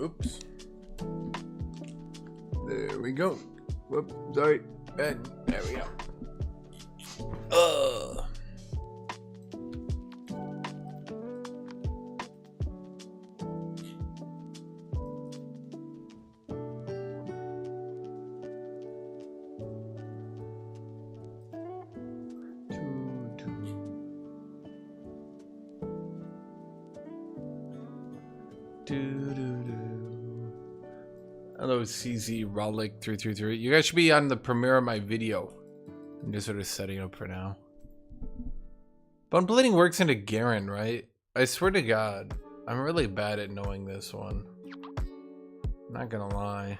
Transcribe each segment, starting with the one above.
Oops. There we go. Whoop, sorry. And there we go. Hello, CZ Rollick 333. You guys should be on the premiere of my video. I'm just sort of setting up for now. Bone Bleeding works into Garen, right? I swear to God, I'm really bad at knowing this one. I'm not gonna lie.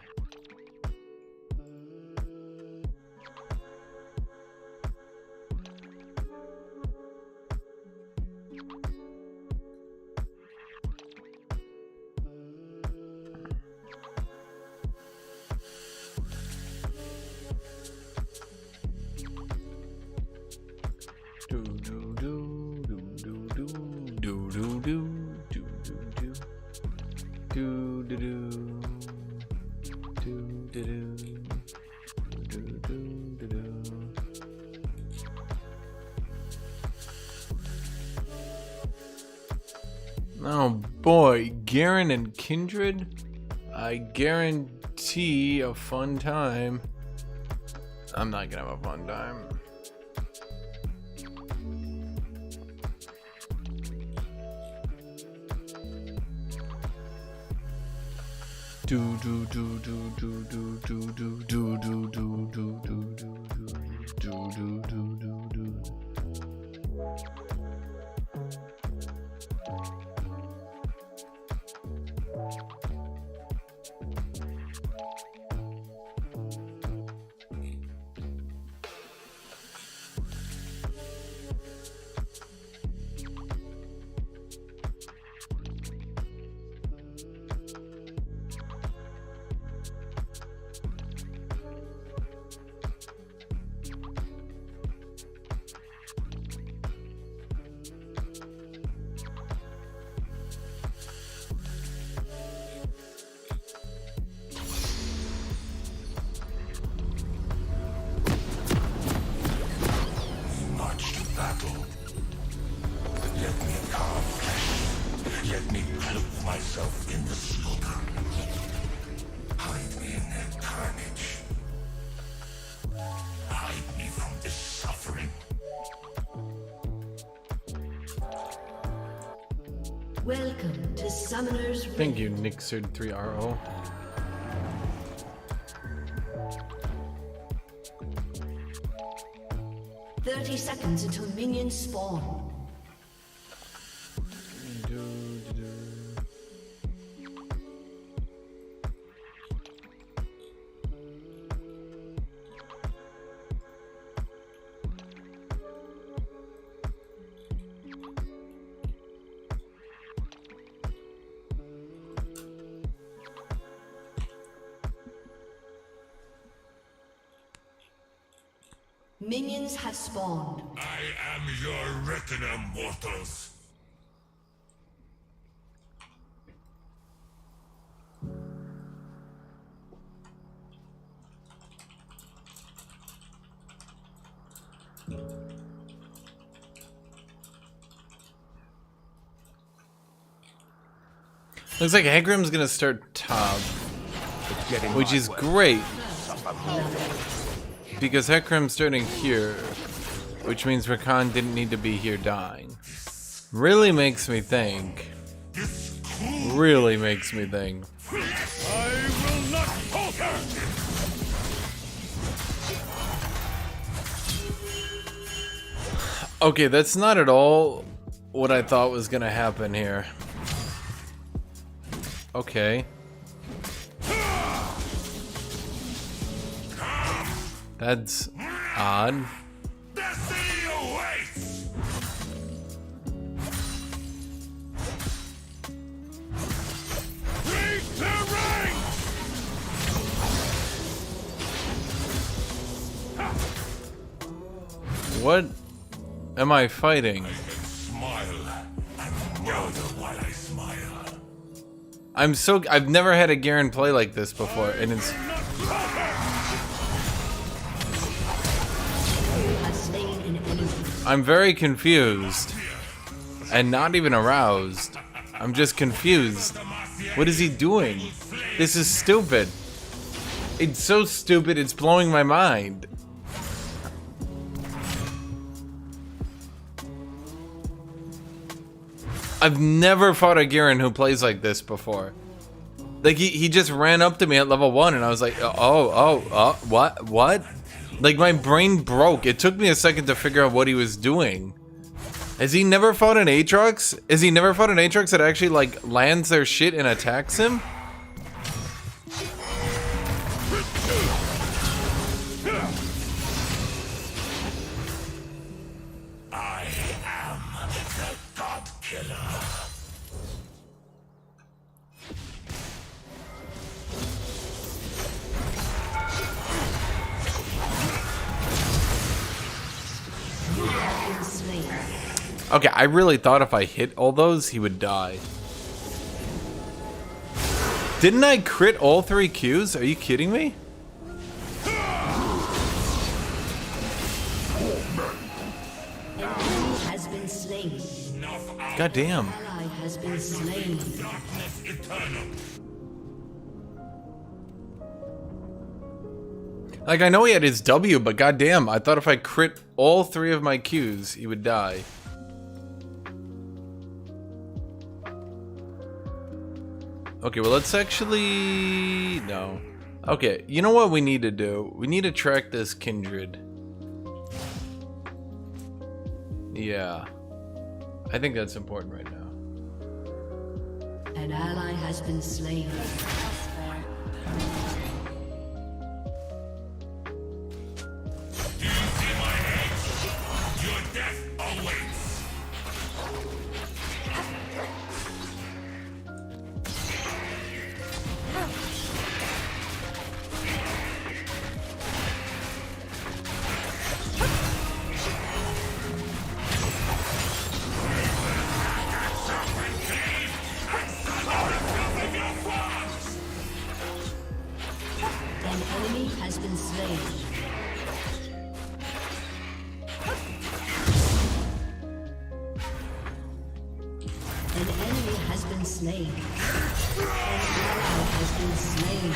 Oh boy, Garen and Kindred? I guarantee a fun time. I'm not gonna have a fun time. Do do do do do do do do do do do do do do do do. Welcome to Summoner's Rift. Thank you, Nixerd3RO. "30 seconds until minions spawn." Minions have spawned. I am your retina, mortals. Looks like Hegrim's gonna start top, which is great. Because Hecarim's starting here, which means Rakan didn't need to be here dying. Really makes me think. Really makes me think. I will not falter! Okay, that's not at all what I thought was gonna happen here. Okay. That's odd. Destiny awaits! Reach the ring! What am I fighting? I can smile and murder while I smile. I've never had a Garen play like this before, and it's Has slain an enemy. I'm very confused and not even aroused. I'm just confused. What is he doing? This is stupid. It's so stupid, it's blowing my mind. I've never fought a Garen who plays like this before. Like, he just ran up to me at level 1 and I was like, what? Like, my brain broke. It took me a second to figure out what he was doing. Has he never fought an Aatrox? Has he never fought an Aatrox that actually, like, lands their shit and attacks him? I am the God Killer. Been slain. Okay, I really thought if I hit all those, he would die. Didn't I crit all 3 Qs? Are you kidding me? An enemy has been slain. God damn. An ally has been slain. Darkness eternal. Like, I know he had his W, but goddamn, I thought if I crit all 3 of my Qs, he would die. Okay, well, let's actually... No. Okay, you know what we need to do? We need to track this Kindred. Yeah. I think that's important right now. An ally has been slain. Do you see my edge? Your death awaits. An enemy has been slain. An enemy has been slain. An ally has been slain.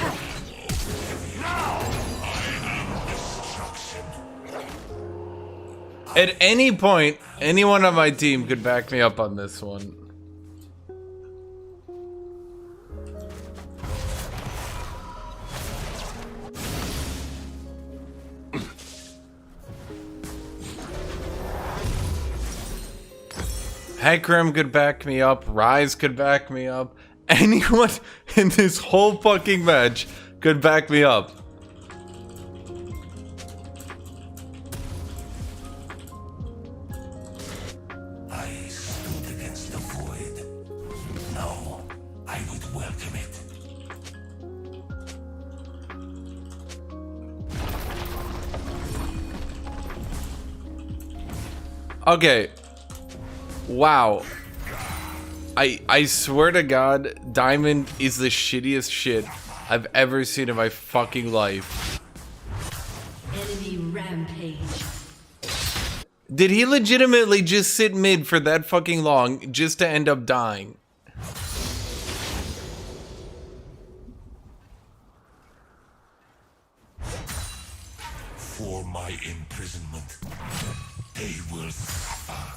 At any point, anyone on my team could back me up on this one. Hecarim could back me up, Ryze could back me up, anyone in this whole fucking match could back me up. I stood against the void. Now I would welcome it. Okay. Wow. I swear to God, Diamond is the shittiest shit I've ever seen in my fucking life. Enemy rampage. Did he legitimately just sit mid for that fucking long just to end up dying? For my imprisonment, they will suffer.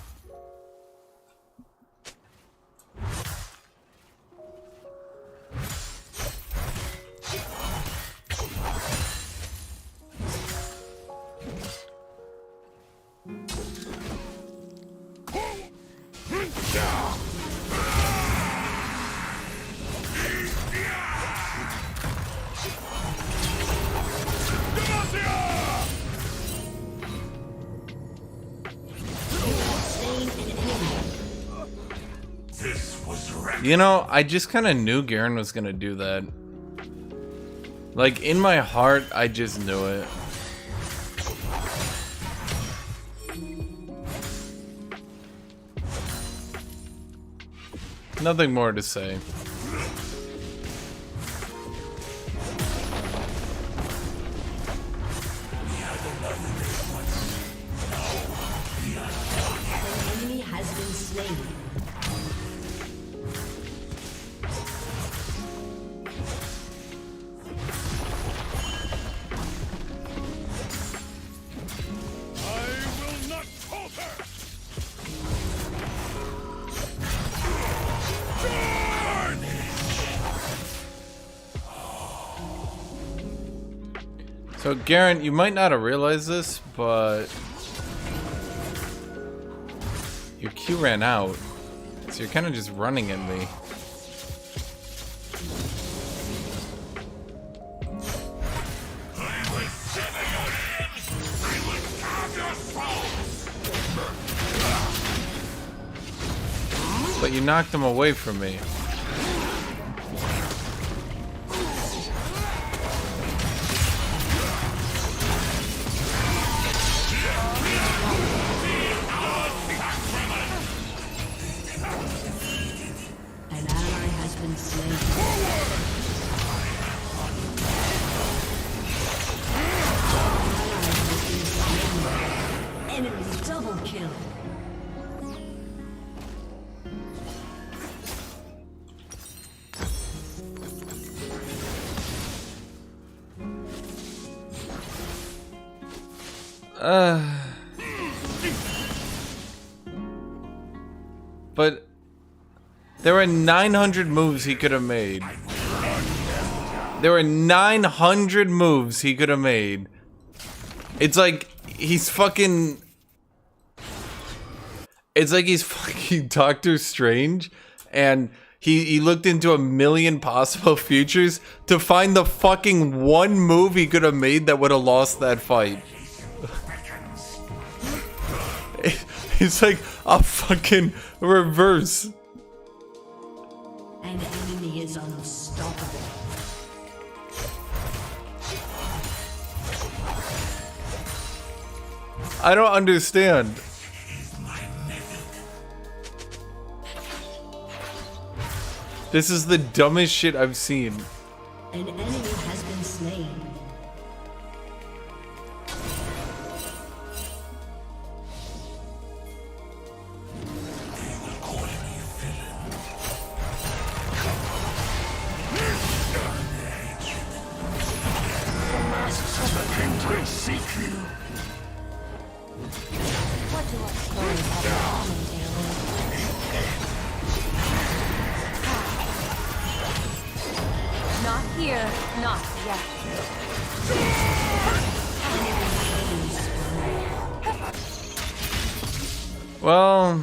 You know, I just kind of knew Garen was gonna do that. Like, in my heart, I just knew it. Nothing more to say. An enemy has been slain. So, Garen, you might not have realized this, but your Q ran out, so you're kind of just running at me. But you knocked him away from me. But there were 900 moves he could have made. There were 900 moves he could have made. It's like he's fucking... It's like he's fucking Doctor Strange, and he looked into a million possible futures to find the fucking one move he could have made that would have lost that fight. It's like a fucking reverse. An enemy is unstoppable. I don't understand. This is the dumbest shit I've seen. An enemy has been slain. Not here, not yet. Well,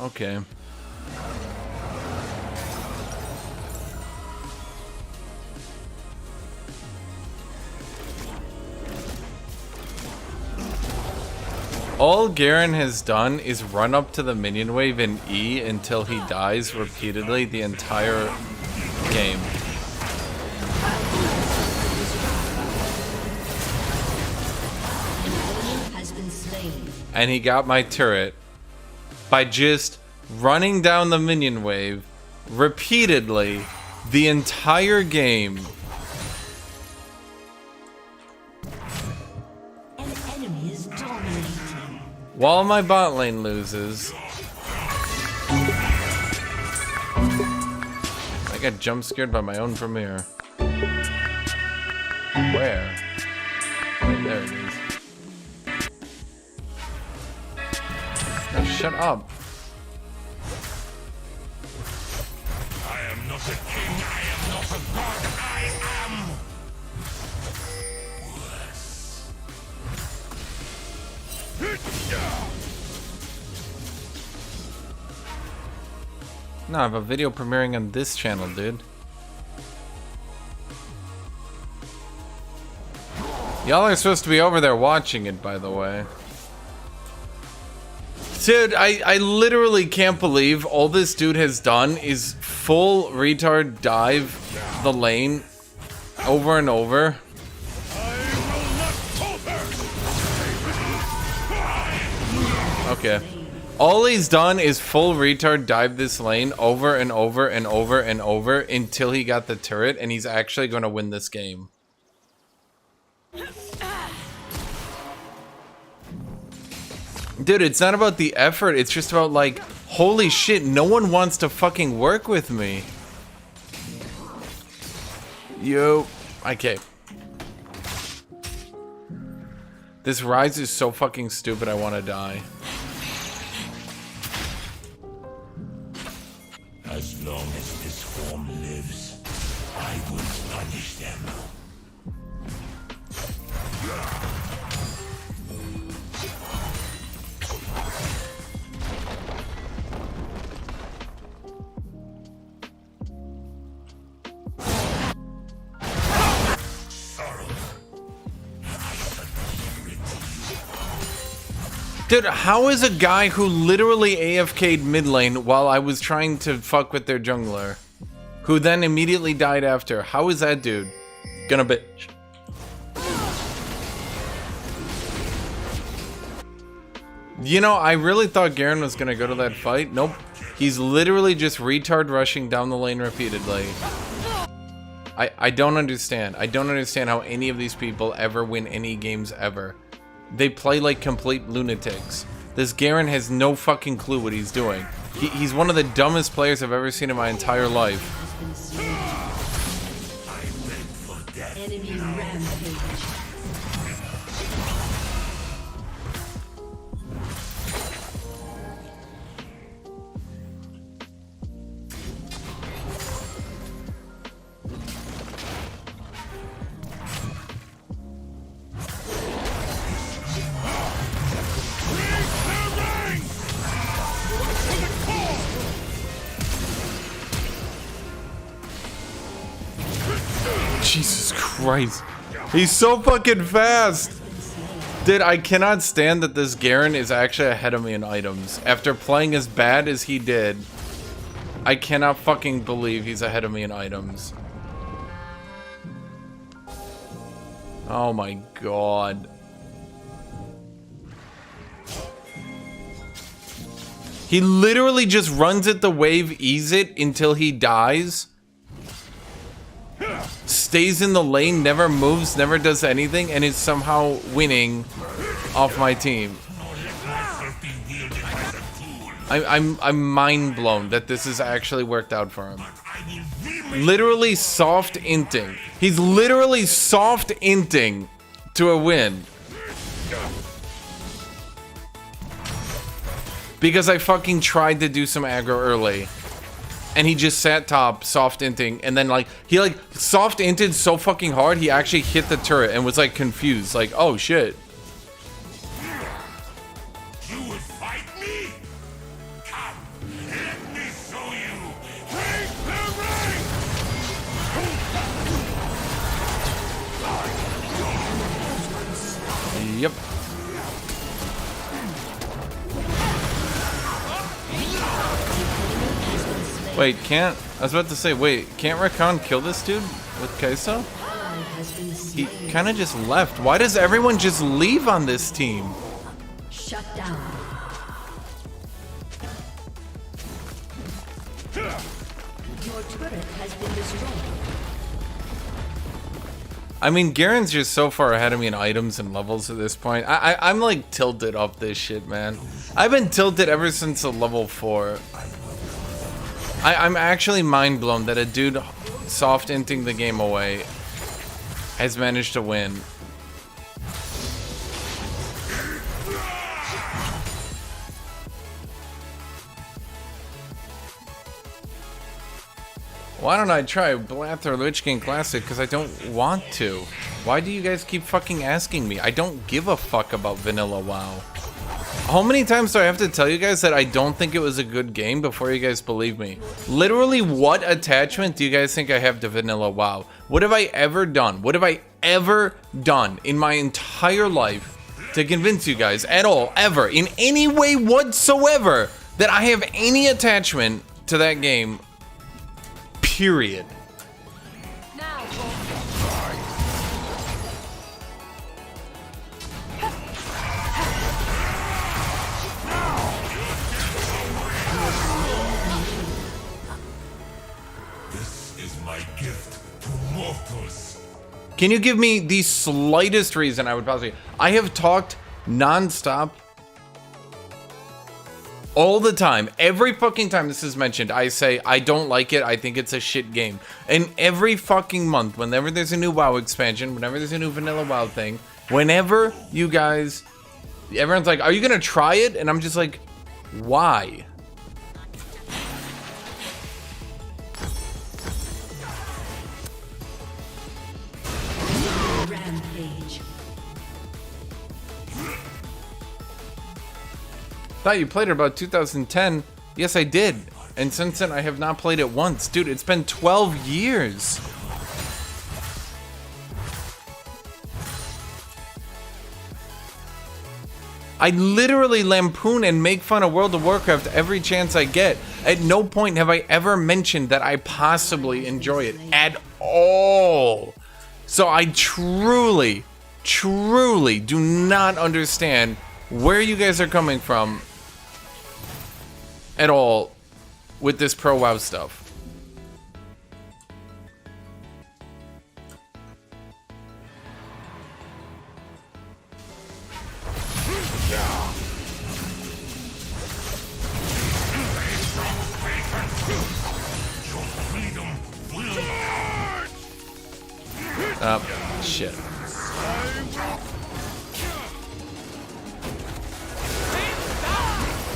okay. All Garen has done is run up to the minion wave and E until he dies repeatedly the entire game. And he got my turret by just running down the minion wave repeatedly the entire game. An enemy is dominating. While my bot lane loses. I got jump scared by my own premiere. Where? Right there it is. Now shut up. I am not a king, I am not a god, I am No, I have a video premiering on this channel, dude. Y'all are supposed to be over there watching it, by the way. Dude, I literally can't believe all this dude has done is full retard dive the lane over and over. Okay. All he's done is full retard dive this lane over and over and over and over until he got the turret, and he's actually going to win this game. Dude, it's not about the effort, it's just about like, holy shit, no one wants to fucking work with me. Yo, okay. This Rise is so fucking stupid, I want to die. As long as this form lives, I will punish them. Dude, how is a guy who literally AFK'd mid lane while I was trying to fuck with their jungler, who then immediately died after, how is that dude gonna bitch? You know, I really thought Garen was gonna go to that fight. Nope. He's literally just retard rushing down the lane repeatedly. I don't understand. I don't understand how any of these people ever win any games ever. They play like complete lunatics. This Garen has no fucking clue what he's doing. He's one of the dumbest players I've ever seen in my entire life. Enemy rampage. Jesus Christ. He's so fucking fast. Dude, I cannot stand that this Garen is actually ahead of me in items. After playing as bad as he did, I cannot fucking believe he's ahead of me in items. Oh my god. He literally just runs at the wave, ease it until he dies. Stays in the lane, never moves, never does anything, and is somehow winning off my team. I'm mind blown that this has actually worked out for him. Literally soft inting. He's literally soft inting to a win. Because I fucking tried to do some aggro early. And he just sat top, soft inting, and then like, he like soft inted so fucking hard, he actually hit the turret and was like confused, like, oh shit. You will fight me? Come, let me show you. Take the ring! Yep. Wait, I was about to say, wait, can't Rakan kill this dude with Kai'Sa? He kind of just left. Why does everyone just leave on this team? Shut down. Your turret has been destroyed. I mean, Garen's just so far ahead of me in items and levels at this point. I'm like tilted off this shit, man. I've been tilted ever since the level 4. I'm actually mind blown that a dude soft inting the game away has managed to win. Why don't I try Blath or Lich King Classic? Because I don't want to. Why do you guys keep fucking asking me? I don't give a fuck about Vanilla WoW. How many times do I have to tell you guys that I don't think it was a good game before you guys believe me? Literally, what attachment do you guys think I have to Vanilla WoW? What have I ever done? What have I ever done in my entire life to convince you guys at all, ever, in any way whatsoever, that I have any attachment to that game? Period. Now, Can you give me the slightest reason I would possibly... I have talked non-stop all the time. Every fucking time this is mentioned, I say, I don't like it. I think it's a shit game. And every fucking month, whenever there's a new WoW expansion, whenever there's a new vanilla WoW thing, whenever you guys... Everyone's like, are you gonna try it? And I'm just like, why? Rampage. Thought you played it about 2010. Yes, I did. And since then, I have not played it once. Dude, it's been 12 years. I literally lampoon and make fun of World of Warcraft every chance I get. At no point have I ever mentioned that I possibly enjoy it at all. So I truly, truly do not understand where you guys are coming from at all with this pro WoW stuff. Shit.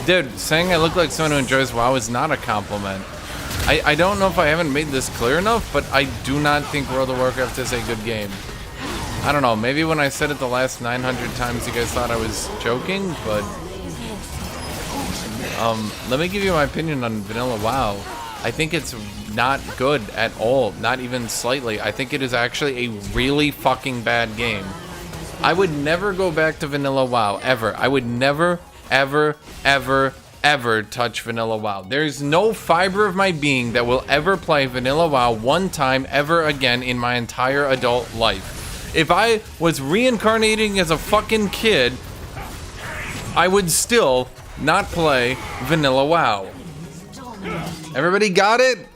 Dude, saying I look like someone who enjoys WoW is not a compliment. I don't know if I haven't made this clear enough, but I do not think World of Warcraft is a good game. I don't know, maybe when I said it the last 900 times you guys thought I was joking, but... let me give you my opinion on vanilla WoW. I think it's not good at all, not even slightly. I think it is actually a really fucking bad game. I would never go back to vanilla WoW, ever. I would never, ever, ever, ever touch vanilla WoW. There's no fiber of my being that will ever play vanilla WoW one time ever again in my entire adult life. If I was reincarnating as a fucking kid, I would still not play vanilla WoW. Everybody got it?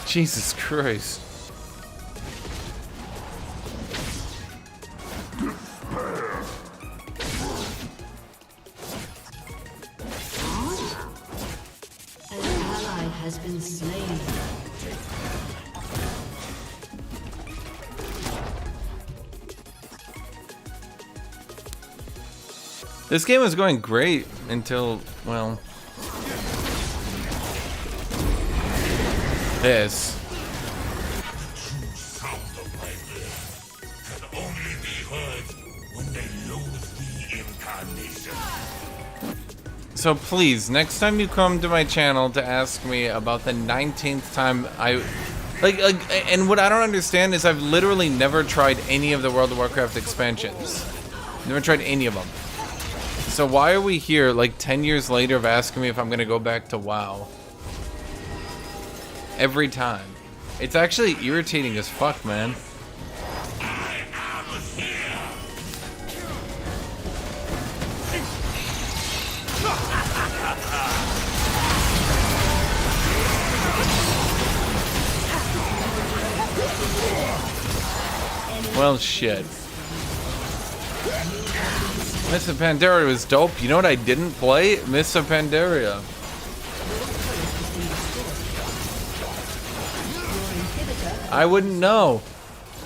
Jesus Christ. An ally has been slain. This game was going great until, well... this. True sound of my breath can only be heard when they lose the incarnation. So please, next time you come to my channel to ask me about the 19th time and what I don't understand is I've literally never tried any of the World of Warcraft expansions. Never tried any of them. So why are we here like 10 years later of asking me if I'm gonna go back to WoW? Every time. It's actually irritating as fuck, man. Well, shit. Mists of Pandaria was dope. You know what I didn't play? Mists of Pandaria. I wouldn't know.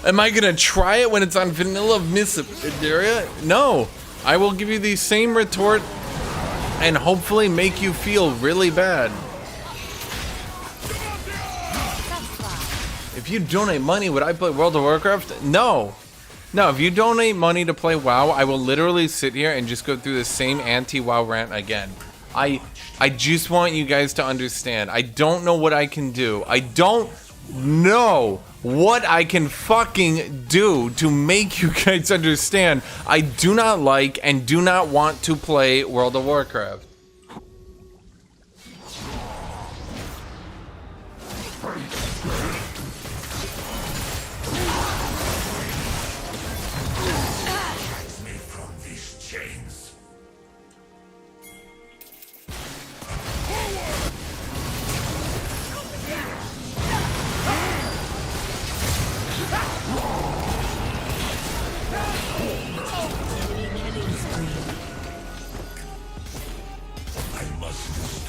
Am I gonna try it when it's on vanilla Mists of Pandaria? No. I will give you the same retort and hopefully make you feel really bad. If you donate money, would I play World of Warcraft? No. No, if you donate money to play WoW, I will literally sit here and just go through the same anti-WoW rant again. I just want you guys to understand. I don't know what I can do. I don't know what I can fucking do to make you guys understand. I do not like and do not want to play World of Warcraft.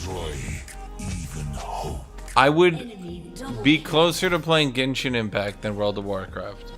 destroy even hope. I would Enemy double be closer to playing Genshin Impact than World of Warcraft.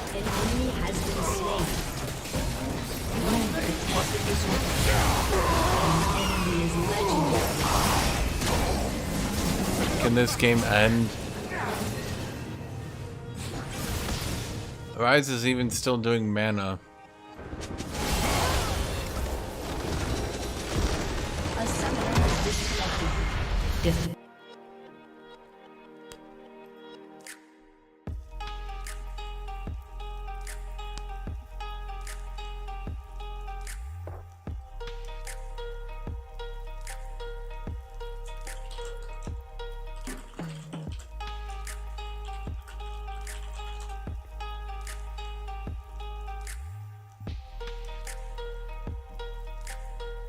An enemy has been slain. An enemy is legendary. Can this game end? Rise is even still doing mana. A summoner has disconnected.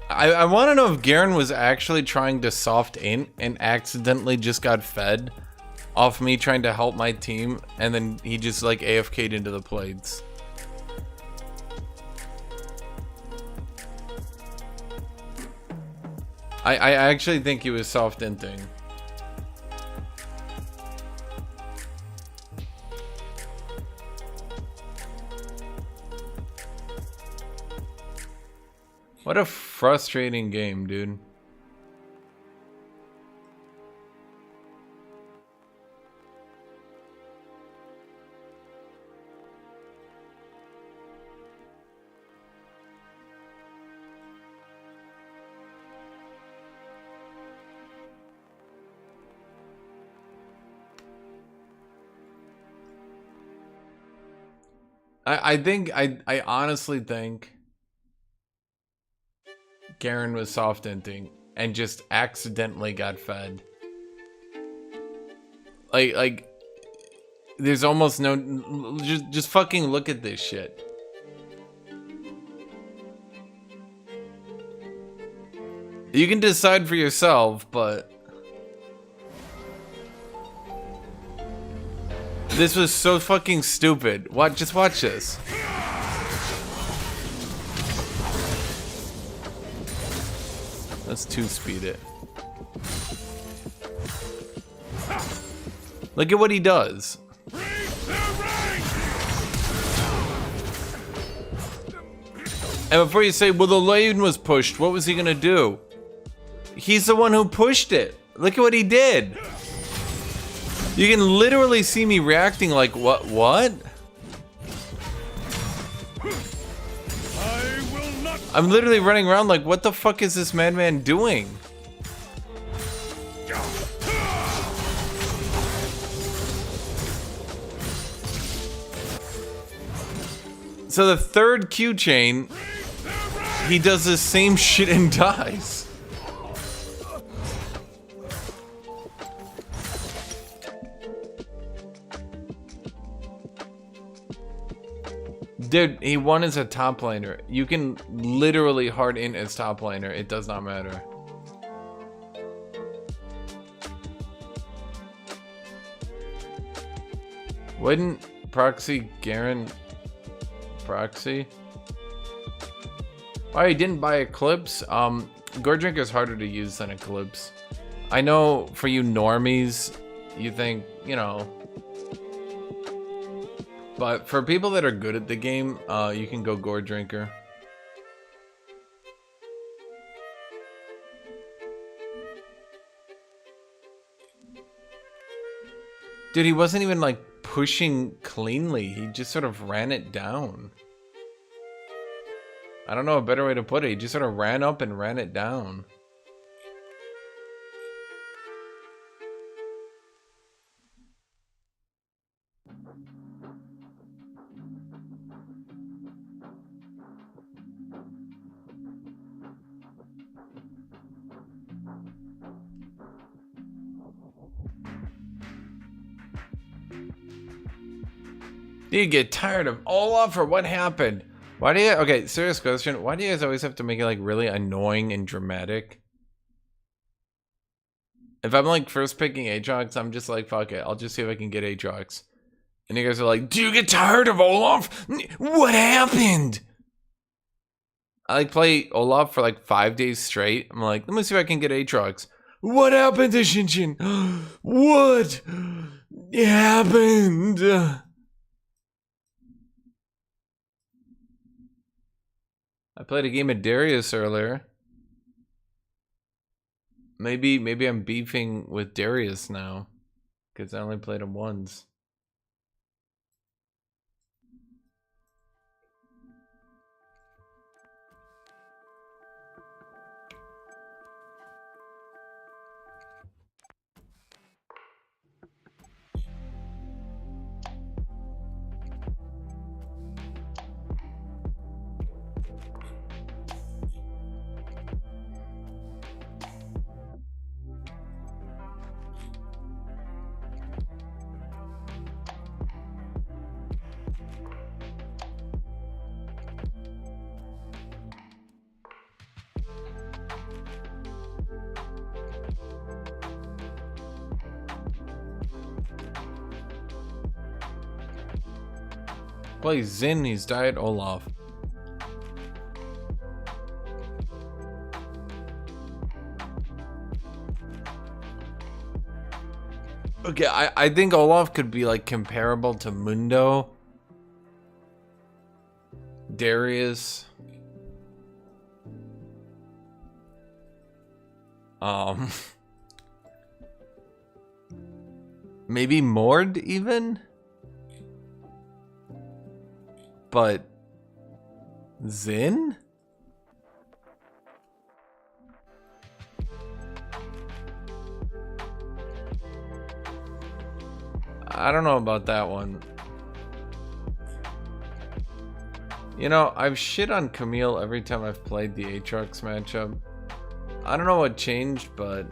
I want to know if Garen was actually trying to soft int and accidentally just got fed off me trying to help my team, and then he just like AFK'd into the plates. I actually think he was soft inting. What a frustrating game, dude. I honestly think Garen was soft inting and just accidentally got fed. Like there's almost no, just fucking look at this shit. You can decide for yourself, but this was so fucking stupid. Just watch this. Let's 2-speed it. Look at what he does. And before you say, well, the lane was pushed, what was he gonna do? He's the one who pushed it. Look at what he did. You can literally see me reacting like, what? I'm literally running around like, what the fuck is this madman doing? So the third Q chain, he does the same shit and dies. Dude, he won as a top laner. You can literally hard in as top laner. It does not matter. Wouldn't proxy Garen proxy? Why, he didn't buy Eclipse? Gore Drink is harder to use than Eclipse. I know for you normies, you think, you know. But for people that are good at the game, you can go Gore Drinker. Dude, he wasn't even like pushing cleanly. He just sort of ran it down. I don't know a better way to put it. He just sort of ran up and ran it down. Do you get tired of Olaf or what happened? Why do you... Okay, serious question. Why do you guys always have to make it like really annoying and dramatic? If I'm like first picking Aatrox, I'm just like, fuck it. I'll just see if I can get Aatrox. And you guys are like, do you get tired of Olaf? What happened? I like play Olaf for like 5 days straight. I'm like, let me see if I can get Aatrox. What happened, Hashinshin? What happened? I played a game of Darius earlier. Maybe I'm beefing with Darius now, because I only played him once. Play Zin, he's died Olaf. Okay, I think Olaf could be like comparable to Mundo, Darius, maybe Mord even. But Zin? I don't know about that one. You know, I've shit on Camille every time I've played the Aatrox matchup. I don't know what changed, but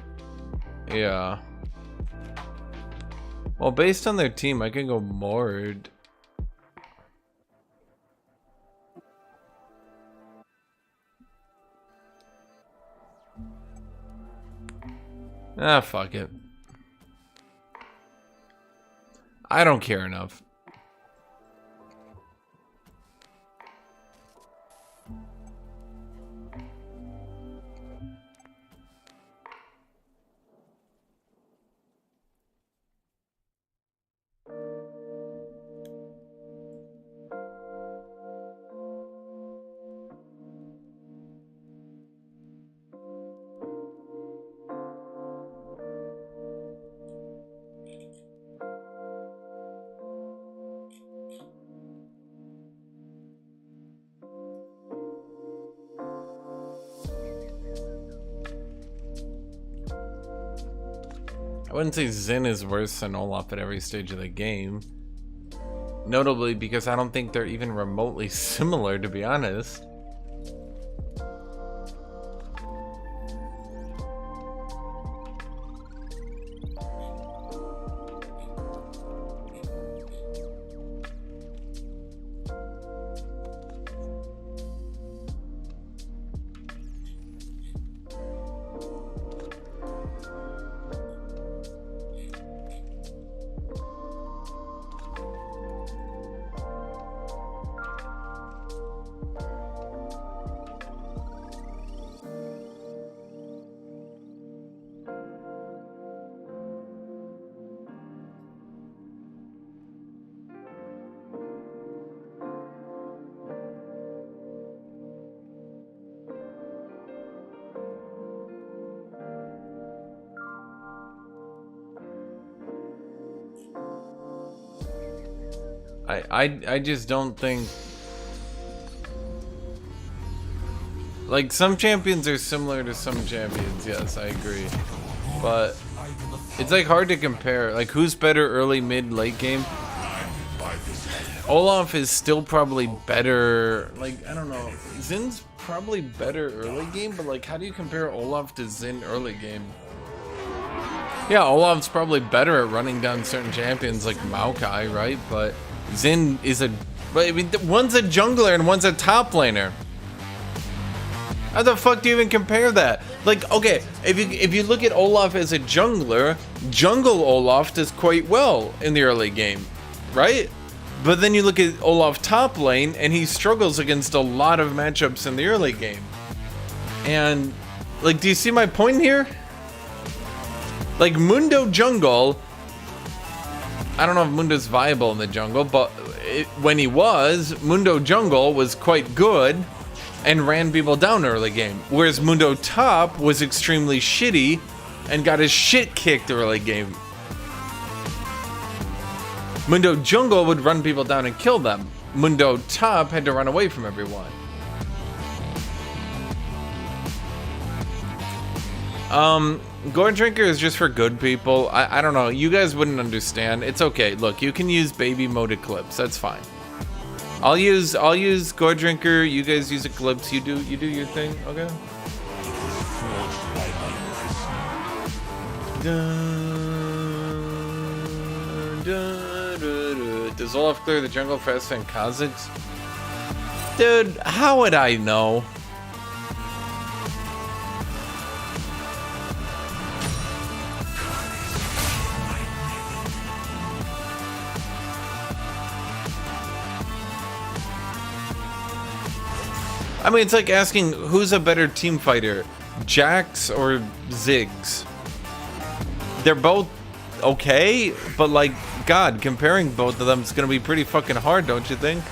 yeah. Well, based on their team, I can go Mord. Ah, fuck it. I don't care enough. I wouldn't say Zin is worse than Olaf at every stage of the game. Notably because I don't think they're even remotely similar, to be honest. I just don't think, like, some champions are similar to some champions. Yes, I agree, but it's like hard to compare. Like, who's better early, mid, late game? Olaf is still probably better. Like, I don't know, Zin's probably better early game, but like, how do you compare Olaf to Zin early game? Yeah, Olaf's probably better at running down certain champions like Maokai, right? But Xin is a... I mean, one's a jungler and one's a top laner. How the fuck do you even compare that? Like, okay, if you look at Olaf as a jungler, jungle Olaf does quite well in the early game, right? But then you look at Olaf top lane, and he struggles against a lot of matchups in the early game. And, like, do you see my point here? Like, Mundo jungle, I don't know if Mundo's viable in the jungle, but when he was, Mundo jungle was quite good and ran people down early game. Whereas Mundo top was extremely shitty and got his shit kicked early game. Mundo jungle would run people down and kill them. Mundo top had to run away from everyone. Gourd Drinker is just for good people. I don't know. You guys wouldn't understand. It's okay. Look, you can use baby mode Eclipse. That's fine. I'll use Gourd Drinker. You guys use Eclipse. You do your thing. Okay. Does Olaf clear the jungle faster than Kha'Zix? Dude, how would I know? I mean, it's like asking who's a better team fighter, Jax or Ziggs? They're both okay, but like, God, comparing both of them is gonna be pretty fucking hard, don't you think?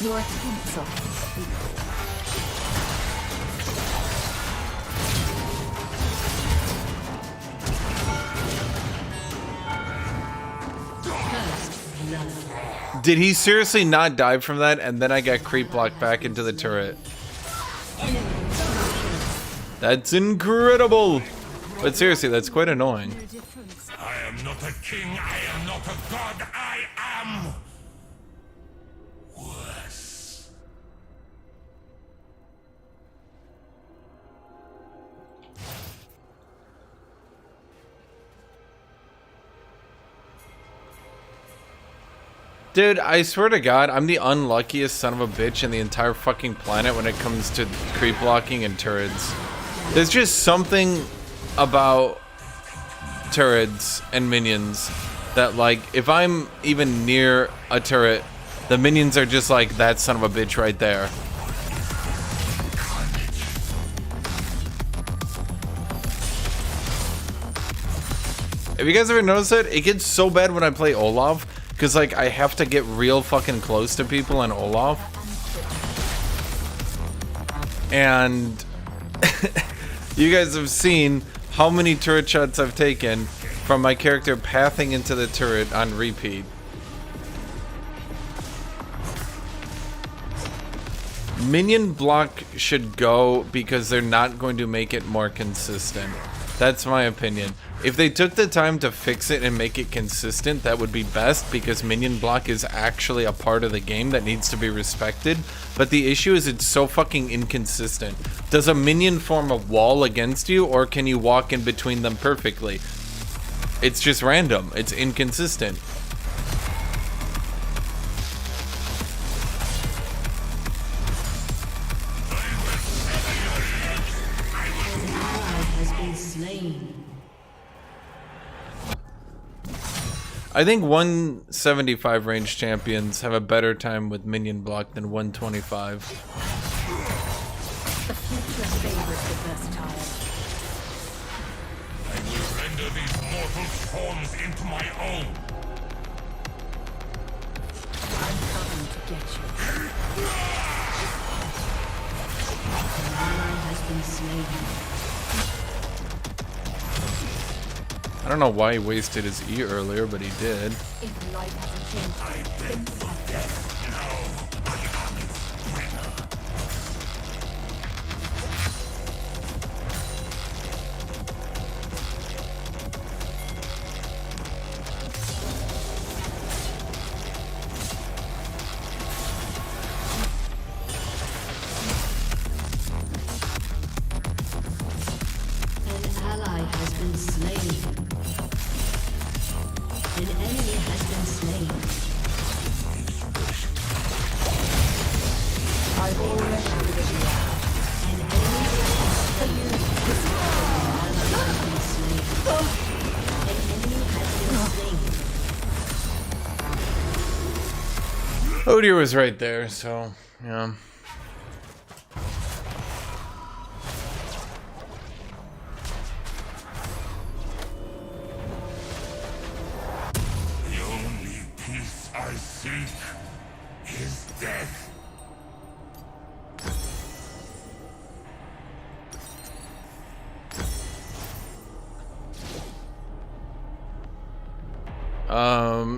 Your pencil. Did he seriously not dive from that, and then I got creep blocked back into the turret? That's incredible! But seriously, that's quite annoying. I am not a king, I am not a god, I am worse. Dude, I swear to God, I'm the unluckiest son of a bitch in the entire fucking planet when it comes to creep blocking and turrets. There's just something about turrets and minions that, like, if I'm even near a turret, the minions are just like, that son of a bitch right there. Have you guys ever noticed it? It gets so bad when I play Olaf, because, like, I have to get real fucking close to people on Olaf. And you guys have seen how many turret shots I've taken from my character pathing into the turret on repeat. Minion block should go because they're not going to make it more consistent. That's my opinion. If they took the time to fix it and make it consistent, that would be best, because minion block is actually a part of the game that needs to be respected. But the issue is it's so fucking inconsistent. Does a minion form a wall against you, or can you walk in between them perfectly? It's just random. It's inconsistent. I think 175 range champions have a better time with minion block than 125. The future favors the versatile. I will render these mortal forms into my own. I'm coming to get you. An ally has been slain. I don't know why he wasted his E earlier, but he did. If life hasn't changed, things have to. An ally has been slain. An enemy has been slain. I've already given you out. An enemy has been slain. An enemy has been slain. Odir was right there, so yeah. The only peace I seek is death.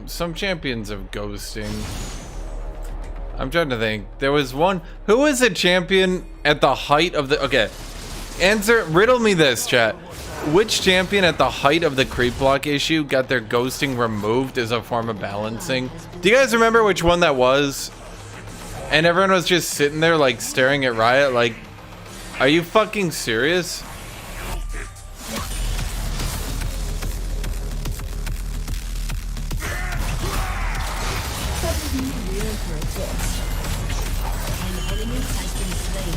Some champions of ghosting. I'm trying to think. There was one. Who was a champion at the height of the? Okay, riddle me this, chat. Which champion at the height of the creep block issue got their ghosting removed as a form of balancing? Do you guys remember which one that was? And everyone was just sitting there like staring at Riot like, are you fucking serious? An enemy has been slain.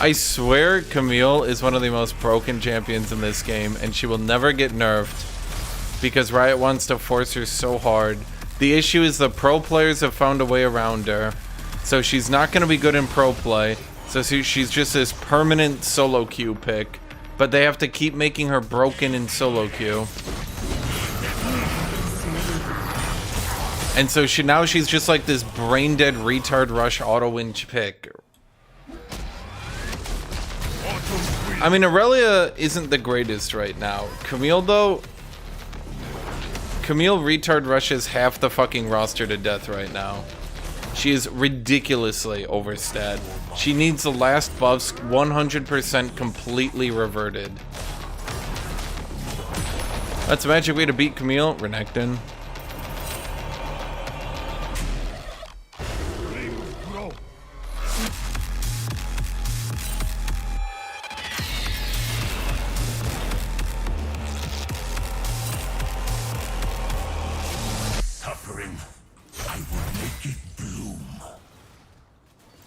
I swear Camille is one of the most broken champions in this game, and she will never get nerfed because Riot wants to force her so hard. The issue is the pro players have found a way around her, so she's not going to be good in pro play, so she's just this permanent solo queue pick, but they have to keep making her broken in solo queue. And so she's just like this brain dead retard rush auto win pick. I mean, Aurelia isn't the greatest right now. Camille, though, Camille retard rushes half the fucking roster to death right now. She is ridiculously overstat. She needs the last buffs 100% completely reverted. That's a magic way to beat Camille. Renekton.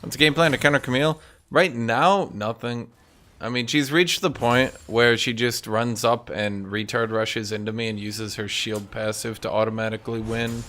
What's the game plan to counter Camille? Right now, nothing. I mean, she's reached the point where she just runs up and retard rushes into me and uses her shield passive to automatically win.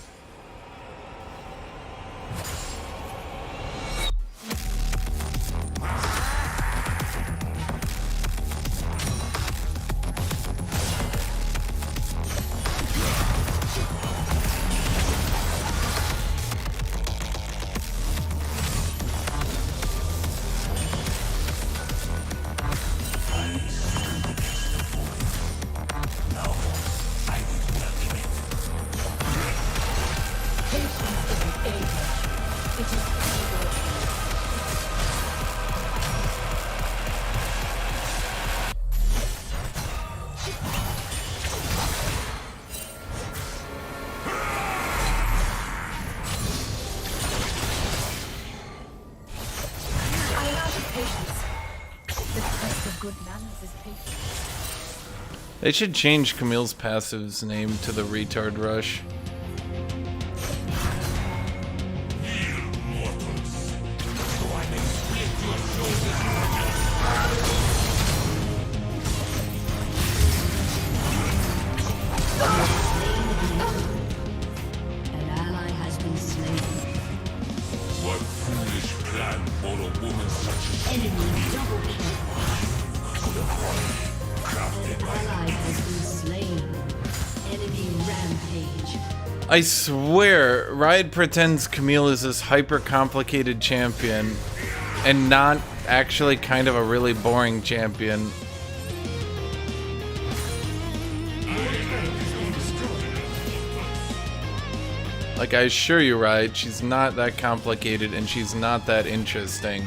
They should change Camille's passive's name to the retard rush. An ally has been slain. What foolish plan for a woman such as Enemy double kill. crafted An ally has been slain. I swear, Riot pretends Camille is this hyper-complicated champion and not actually kind of a really boring champion. Like, I assure you, Riot, she's not that complicated and she's not that interesting.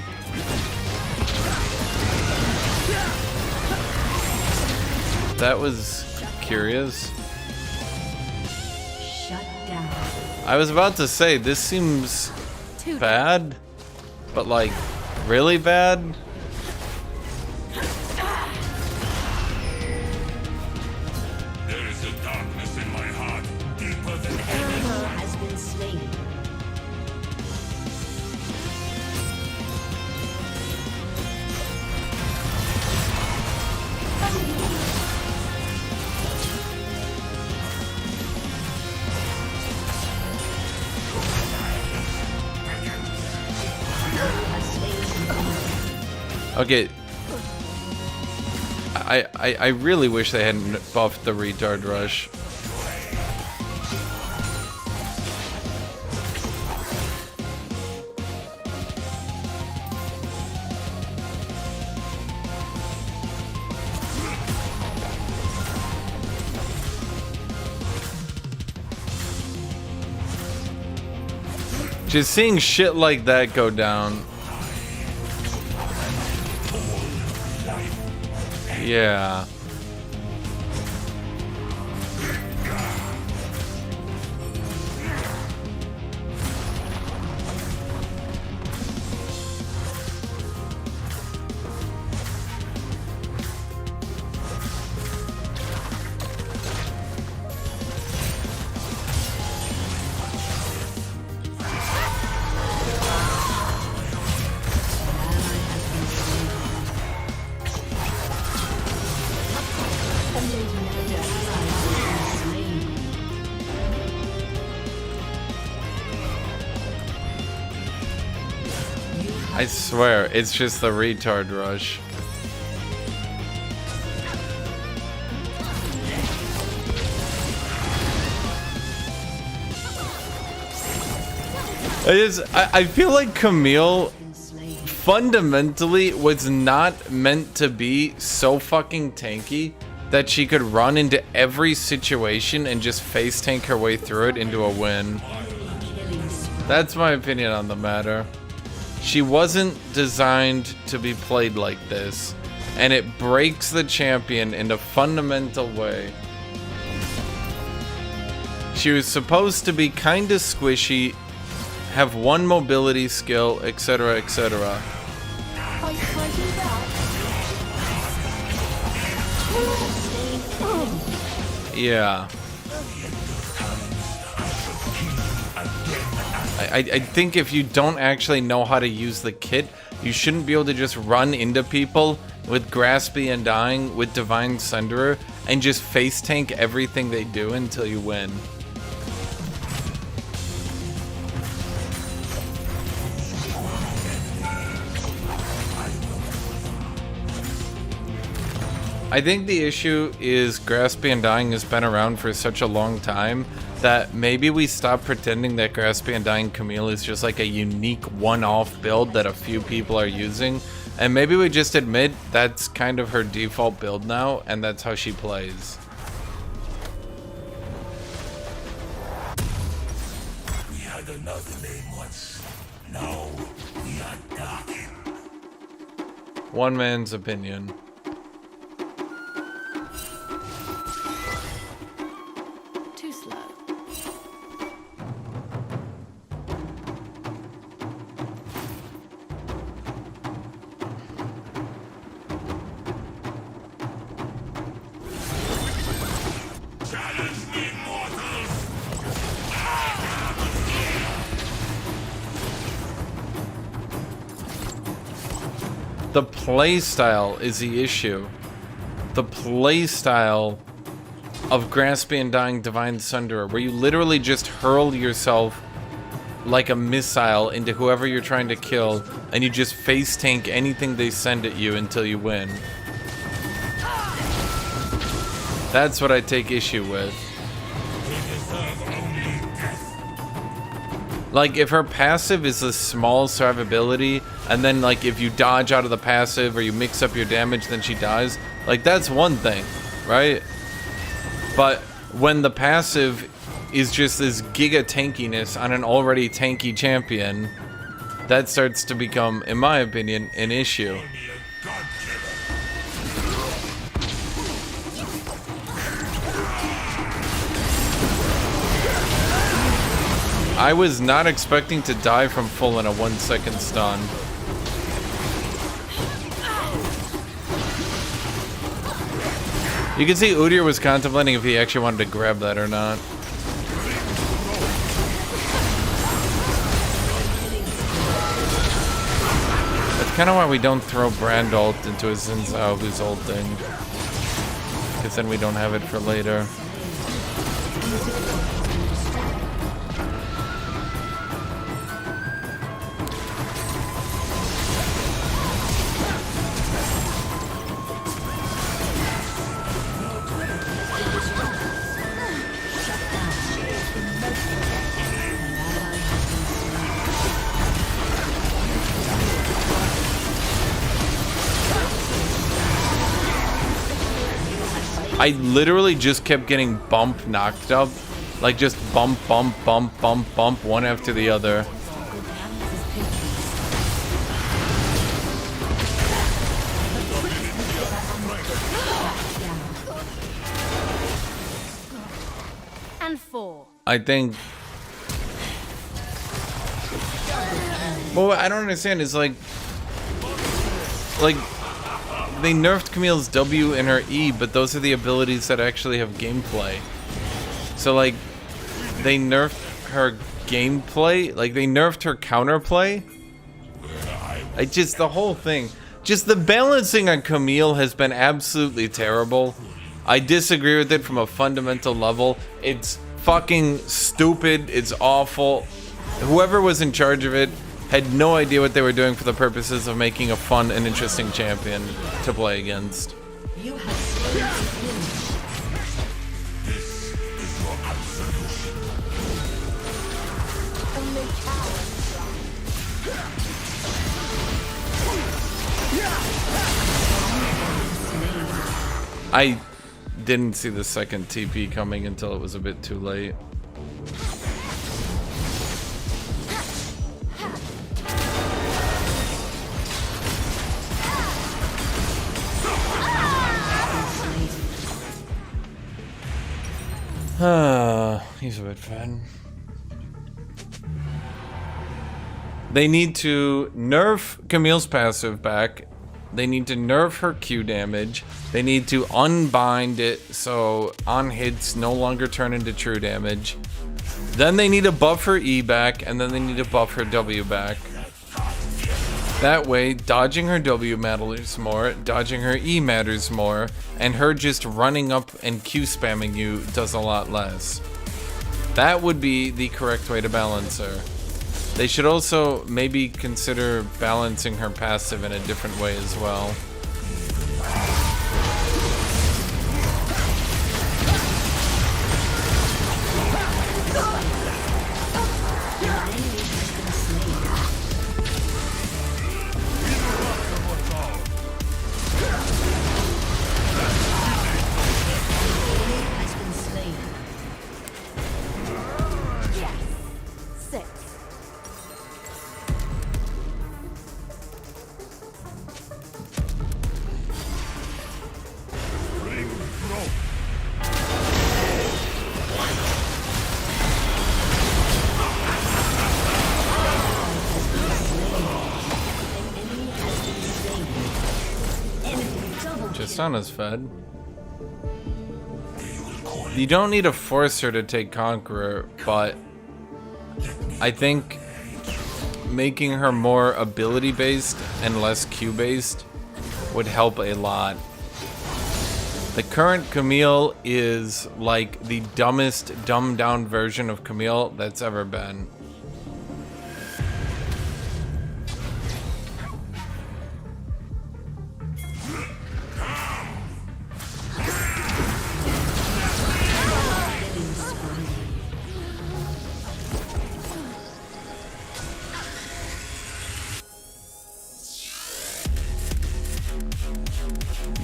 That was curious. Shut down. I was about to say, this seems bad, but like, really bad? There is a darkness in my heart, deeper than Enemy has been slain. Okay. I really wish they hadn't buffed the retard rush. Just seeing shit like that go down. Yeah. I swear, it's just the retard rush. I feel like Camille fundamentally was not meant to be so fucking tanky that she could run into every situation and just face tank her way through it into a win. That's my opinion on the matter. She wasn't designed to be played like this, and it breaks the champion in a fundamental way. She was supposed to be kinda squishy, have one mobility skill, etc, etc. Yeah. I think if you don't actually know how to use the kit, you shouldn't be able to just run into people with Graspy and Dying with Divine Sunderer and just face tank everything they do until you win. I think the issue is Graspy and Dying has been around for such a long time that maybe we stop pretending that Graspy and Dying Camille is just like a unique one-off build that a few people are using, and maybe we just admit that's kind of her default build now, and that's how she plays. we had another name once. Now we are Darkin. One man's opinion. Too slow. Challenge me, mortals! The playstyle is the issue. The playstyle of Graspy and Dying Divine Sunderer, where you literally just hurl yourself like a missile into whoever you're trying to kill, and you just face tank anything they send at you until you win. That's what I take issue with. We deserve only Like, if her passive is a small survivability, and then, like, if you dodge out of the passive or you mix up your damage, then she dies, like, that's one thing, right? But when the passive is just this giga tankiness on an already tanky champion, that starts to become, in my opinion, an issue. I was not expecting to die from full in a 1 second stun. You can see Udyr was contemplating if he actually wanted to grab that or not. That's kind of why we don't throw Brand ult into a Xin Zhao who's ulting. Because then we don't have it for later. I literally just kept getting bump knocked up. Like just bump, bump, bump, bump, bump, one after the other. And 4. I think... Well, what I don't understand is like... They nerfed Camille's W and her E, but those are the abilities that actually have gameplay. So, like, they nerfed her gameplay, like, they nerfed her counterplay. The whole thing. Just the balancing on Camille has been absolutely terrible. I disagree with it from a fundamental level. It's fucking stupid. It's awful. Whoever was in charge of it had no idea what they were doing for the purposes of making a fun and interesting champion to play against. You have slain This is your absolution. Only cowards I didn't see the second TP coming until it was a bit too late. He's a bit fed. They need to nerf Camille's passive back. They need to nerf her Q damage. They need to unbind it so on hits no longer turn into true damage. Then they need to buff her E back, and then they need to buff her W back. That way, dodging her W matters more, dodging her E matters more, and her just running up and Q spamming you does a lot less. That would be the correct way to balance her. They should also maybe consider balancing her passive in a different way as well. Tristana's fed. You don't need to force her to take Conqueror, but I think making her more ability based and less Q based would help a lot. The current Camille is like the dumbest dumbed down version of Camille that's ever been.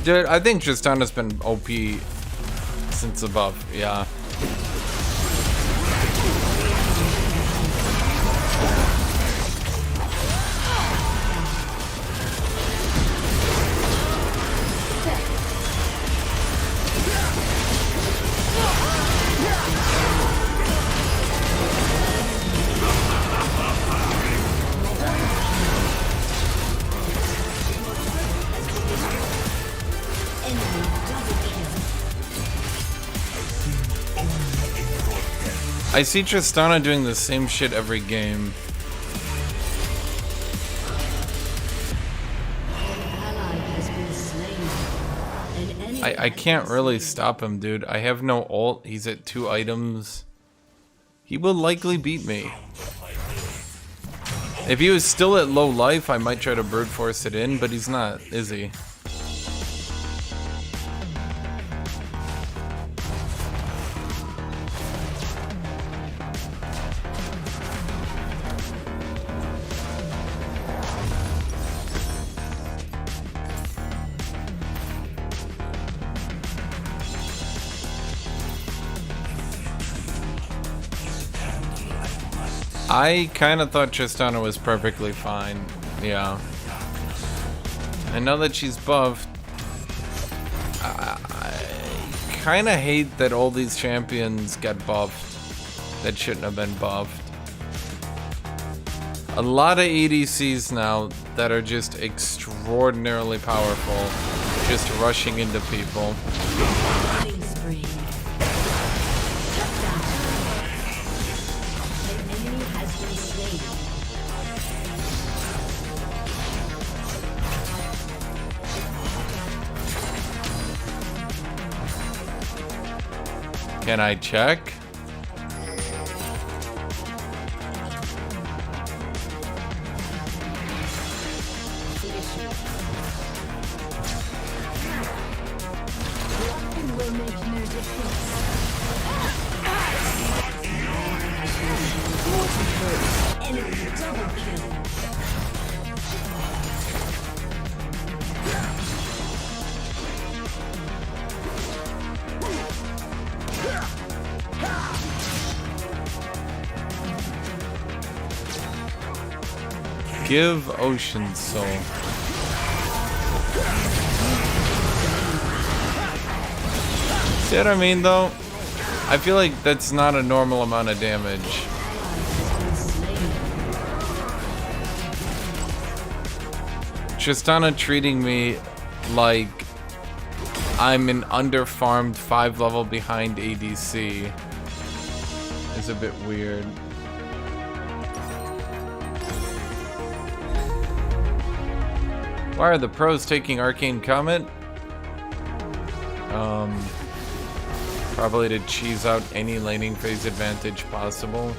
Dude, I think Tristana's been OP since above, yeah. I see Tristana doing the same shit every game. I can't really stop him, dude. I have no ult. He's at 2 items. He will likely beat me. If he was still at low life, I might try to brute force it in, but he's not, is he? I kind of thought Tristana was perfectly fine. Yeah. And now that she's buffed, I kind of hate that all these champions get buffed that shouldn't have been buffed. A lot of ADCs now that are just extraordinarily powerful, just rushing into people. Can I check? Give Ocean Soul. See what I mean, though? I feel like that's not a normal amount of damage. Tristana treating me like I'm an underfarmed 5 level behind ADC is a bit weird. Why are the pros taking Arcane Comet? Probably to cheese out any laning phase advantage possible.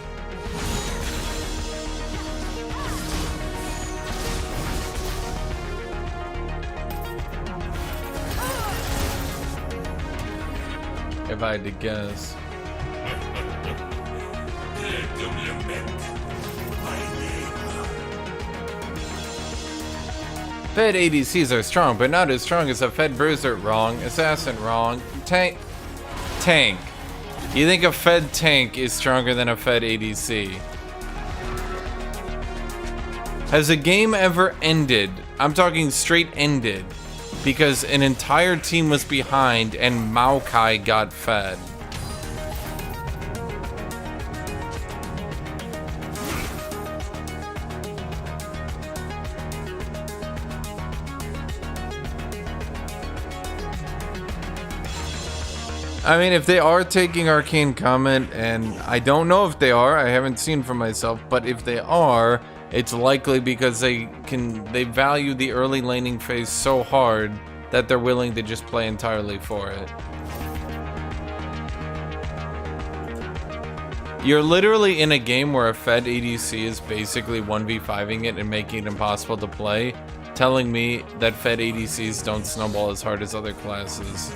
If I had to guess. Fed ADCs are strong, but not as strong as a Fed Bruiser. Wrong. Assassin. Wrong. Tank. You think a Fed tank is stronger than a Fed ADC? Has a game ever ended? I'm talking straight ended. Because an entire team was behind and Maokai got fed. I mean, if they are taking Arcane Comet, and I don't know if they are, I haven't seen for myself, but if they are, it's likely because they value the early laning phase so hard that they're willing to just play entirely for it. You're literally in a game where a Fed ADC is basically 1v5ing it and making it impossible to play, telling me that Fed ADCs don't snowball as hard as other classes.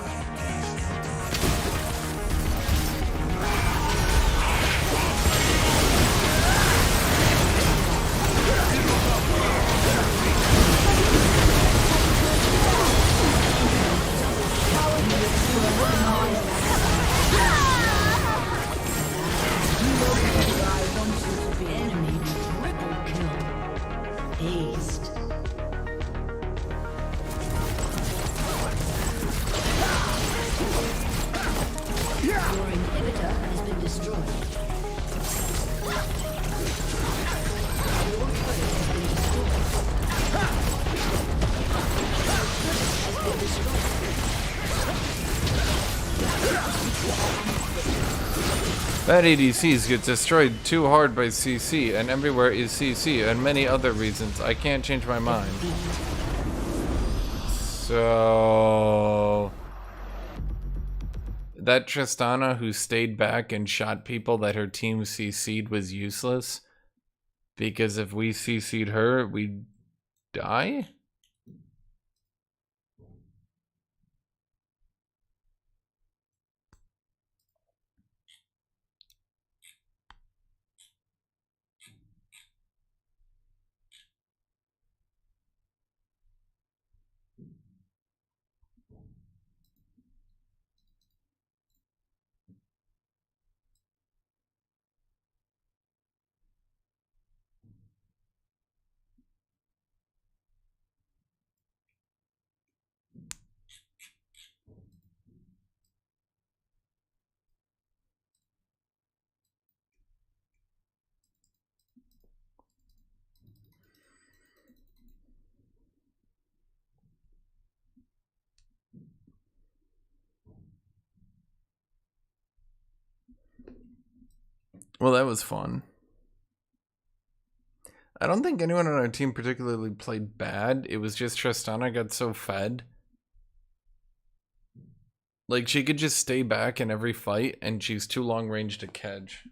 destroyed. Your turret has been Bad ADCs get destroyed too hard by CC, and everywhere is CC, and many other reasons. I can't change my mind. So... that Tristana who stayed back and shot people that her team CC'd was useless? Because if we CC'd her, we'd die? Well, that was fun. I don't think anyone on our team particularly played bad. It was just Tristana got so fed. Like, she could just stay back in every fight, and she's too long range to catch.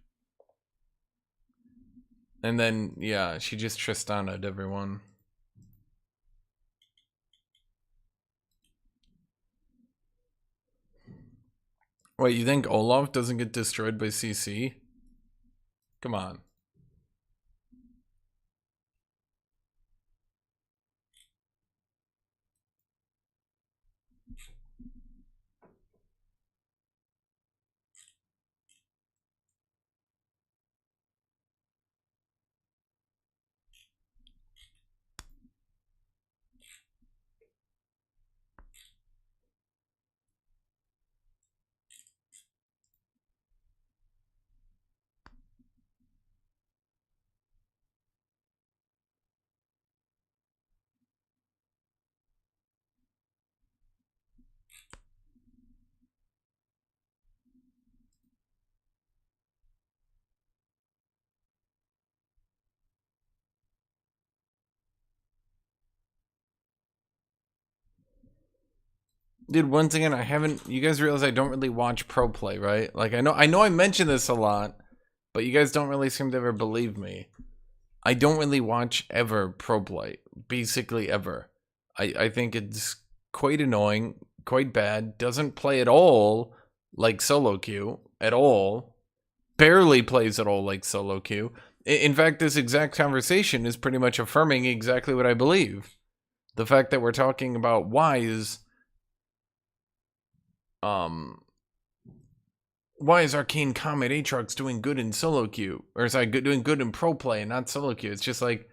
And then, yeah, she just Tristana'd everyone. Wait, you think Olaf doesn't get destroyed by CC? Come on. Dude, once again, I haven't... You guys realize I don't really watch pro play, right? Like, I know I mention this a lot, but you guys don't really seem to ever believe me. I don't really watch ever pro play. Basically ever. I think it's quite annoying, quite bad. Doesn't play at all like solo queue. At all. Barely plays at all like solo queue. In fact, this exact conversation is pretty much affirming exactly what I believe. The fact that we're talking about why is Arcane Comet Aatrox doing good in solo queue? Or is I doing good in pro play and not solo queue? It's just like,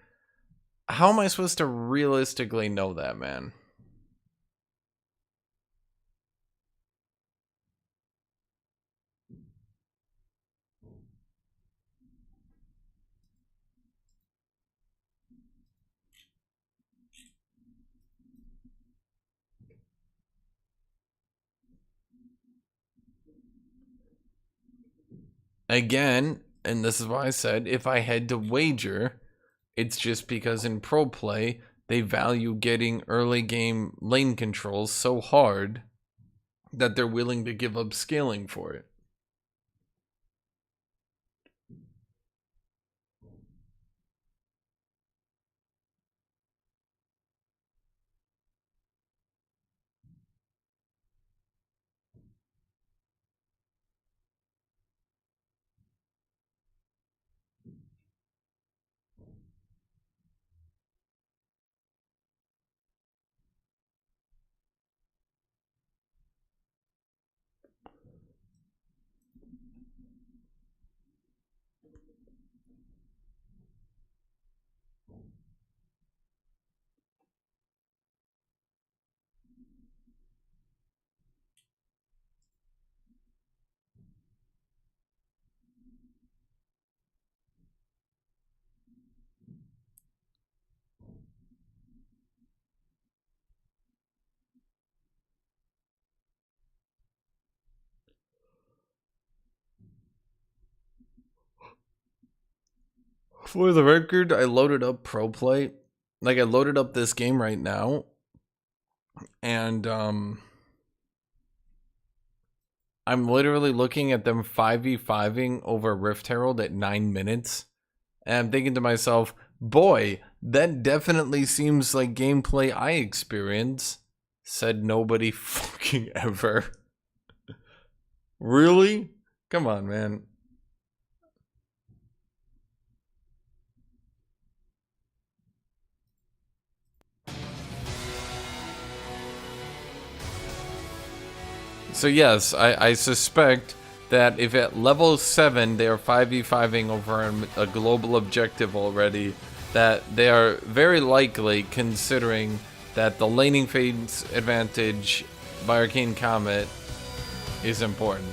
how am I supposed to realistically know that, man? Again, and this is why I said, if I had to wager, it's just because in pro play, they value getting early game lane controls so hard that they're willing to give up scaling for it. For the record, I loaded up Pro Play. Like, I loaded up this game right now. And, I'm literally looking at them 5v5ing over Rift Herald at 9 minutes. And I'm thinking to myself, boy, that definitely seems like gameplay I experience. Said nobody fucking ever. Really? Come on, man. So yes, I suspect that if at level 7 they are 5v5ing over a global objective already, that they are very likely considering that the laning phase advantage by Arcane Comet is important.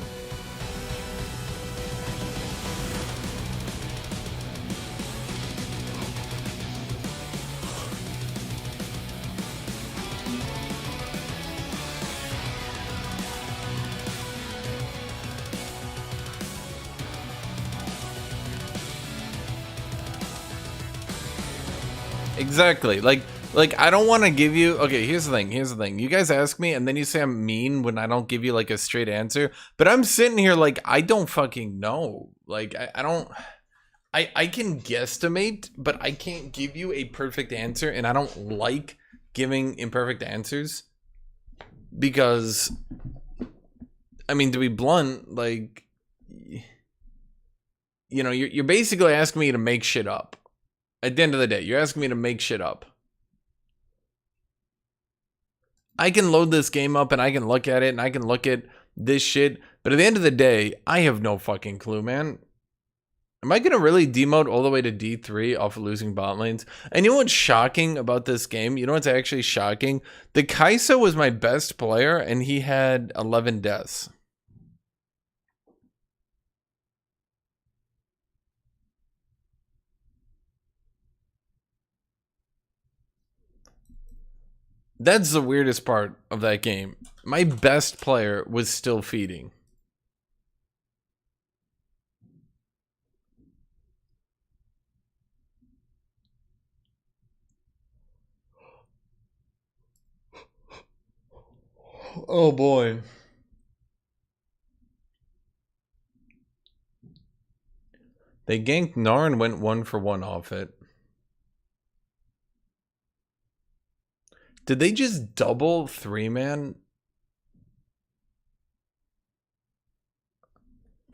Exactly. Like I don't want to give you. Okay, here's the thing. You guys ask me, and then you say I'm mean when I don't give you like a straight answer. But I'm sitting here like I don't fucking know. Like I don't. I can guesstimate, but I can't give you a perfect answer, and I don't like giving imperfect answers because, I mean, to be blunt, like, you know, you're basically asking me to make shit up. At the end of the day, you're asking me to make shit up. I can load this game up and I can look at it and I can look at this shit, but at the end of the day, I have no fucking clue, man. Am I gonna really demote all the way to D3 off of losing bot lanes? And you know what's shocking about this game? You know what's actually shocking? The Kai'Sa was my best player and he had 11 deaths. That's the weirdest part of that game. My best player was still feeding. Oh boy. They ganked Gnar and went 1-for-1 off it. Did they just double 3-man?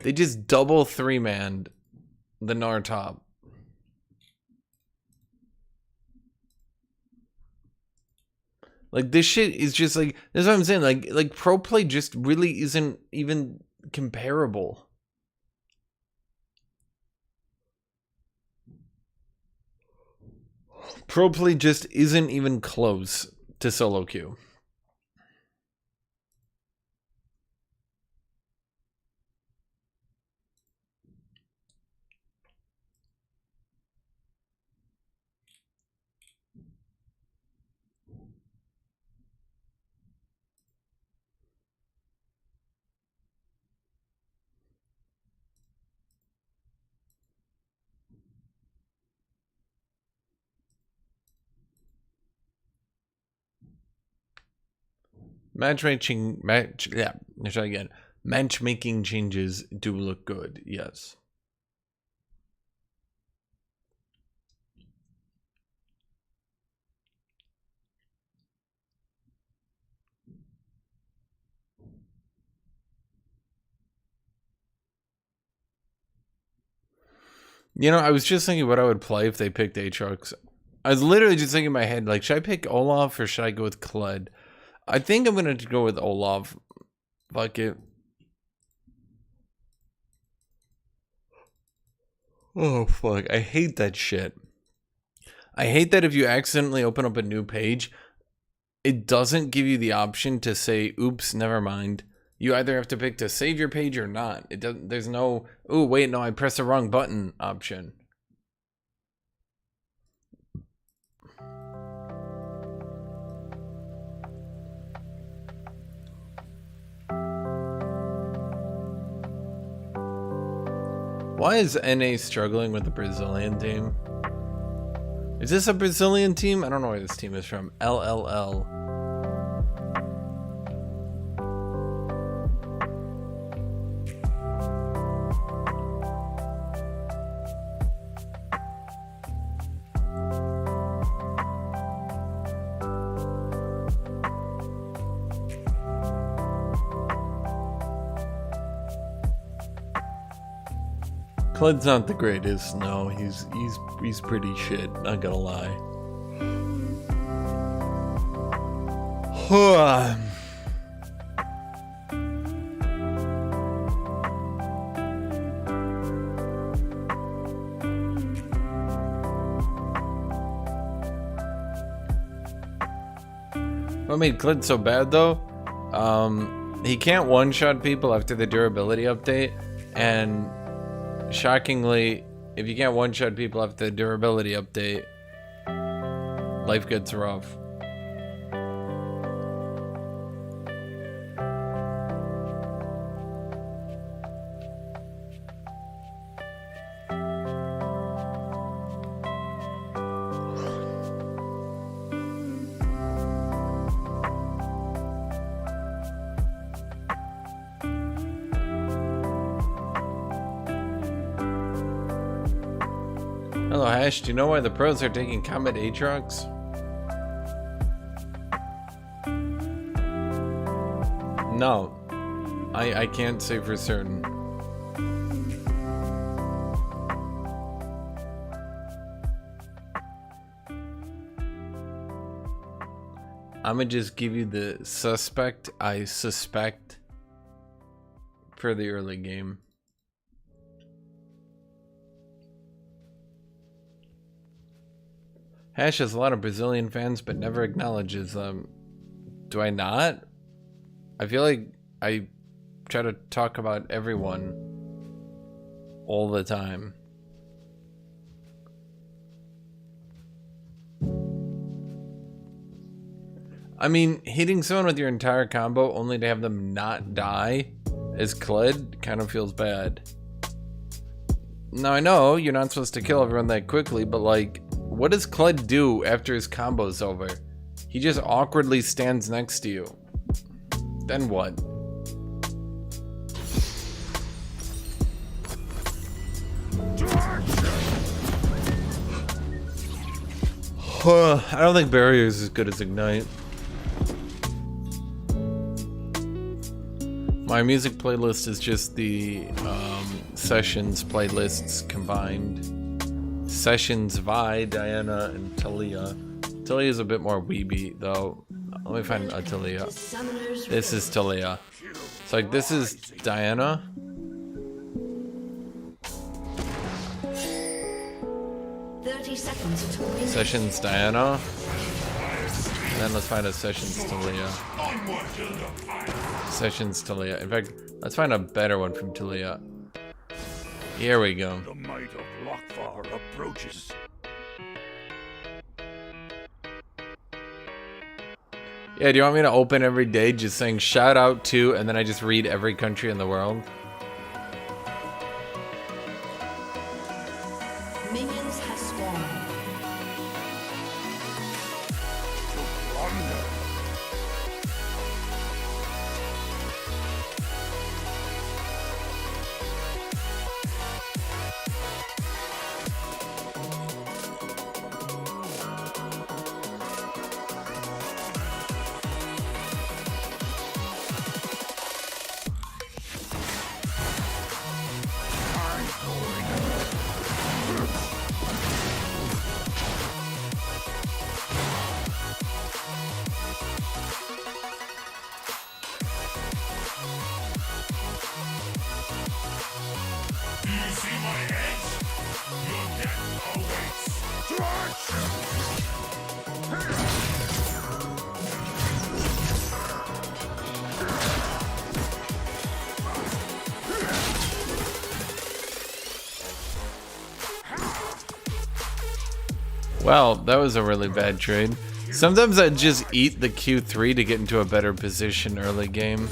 They just double 3-manned the Gnar top. Like, this shit is just like, that's what I'm saying. Like pro play just really isn't even comparable. Pro play just isn't even close to solo queue. Matchmaking changes do look good, yes. You know, I was just thinking what I would play if they picked Aatrox. I was literally just thinking in my head, like, should I pick Olaf or should I go with Kled? I think I'm going to go with Olaf. Fuck it. Oh, fuck. I hate that shit. I hate that if you accidentally open up a new page, it doesn't give you the option to say, oops, never mind. You either have to pick to save your page or not. It doesn't. There's no, oh, wait, no, I pressed the wrong button option. Why is NA struggling with the Brazilian team? Is this a Brazilian team? I don't know where this team is from. LLL. Cled's not the greatest. No, he's pretty shit. Not gonna lie. What made Cled so bad though? He can't one-shot people after the durability update, and shockingly, if you can't one-shot people after the durability update, life gets rough. Hello, Hash. Do you know why the pros are taking Comet Aatrox? No. I can't say for certain. I'ma just give you the suspect I suspect for the early game. Hash has a lot of Brazilian fans, but never acknowledges them. Do I not? I feel like I try to talk about everyone all the time. I mean, hitting someone with your entire combo only to have them not die as Cled kind of feels bad. Now I know you're not supposed to kill everyone that quickly, but like, what does Cled do after his combo's over? He just awkwardly stands next to you. Then what? I don't think Barrier is as good as Ignite. My music playlist is just the Sessions playlists combined. Sessions, Vi, Diana, and Talia. Talia's a bit more weeby, though. Let me find a Talia. This is Talia. It's like, this is Diana. 30 seconds until midnight. Sessions, Diana. And then let's find a Sessions, Talia. Sessions, Talia. In fact, let's find a better one from Talia. Here we go. The might of Lokvar approaches. Yeah, do you want me to open every day just saying shout out to, and then I just read every country in the world? Minions have spawned. Well, that was a really bad trade. Sometimes I just eat the Q3 to get into a better position early game.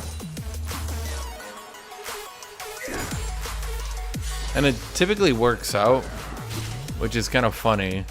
And it typically works out, which is kind of funny.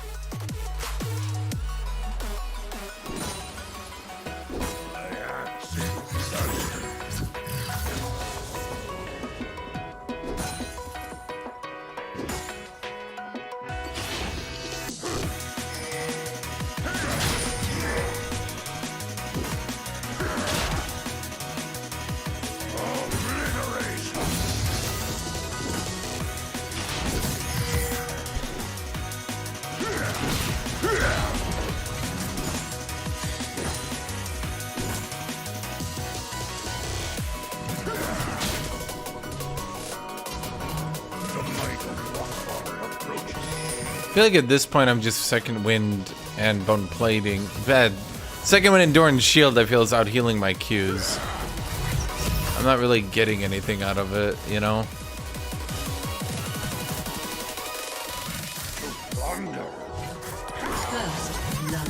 I feel like at this point I'm just second wind and bone plating. Bad. Second wind and Doran's shield I feel is out healing my Qs. I'm not really getting anything out of it, you know? First love.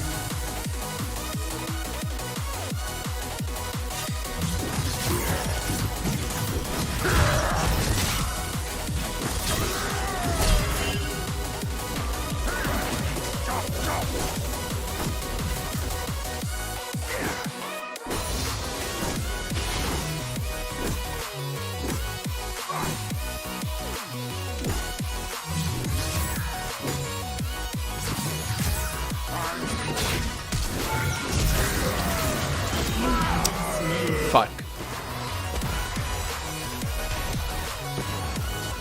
Fuck.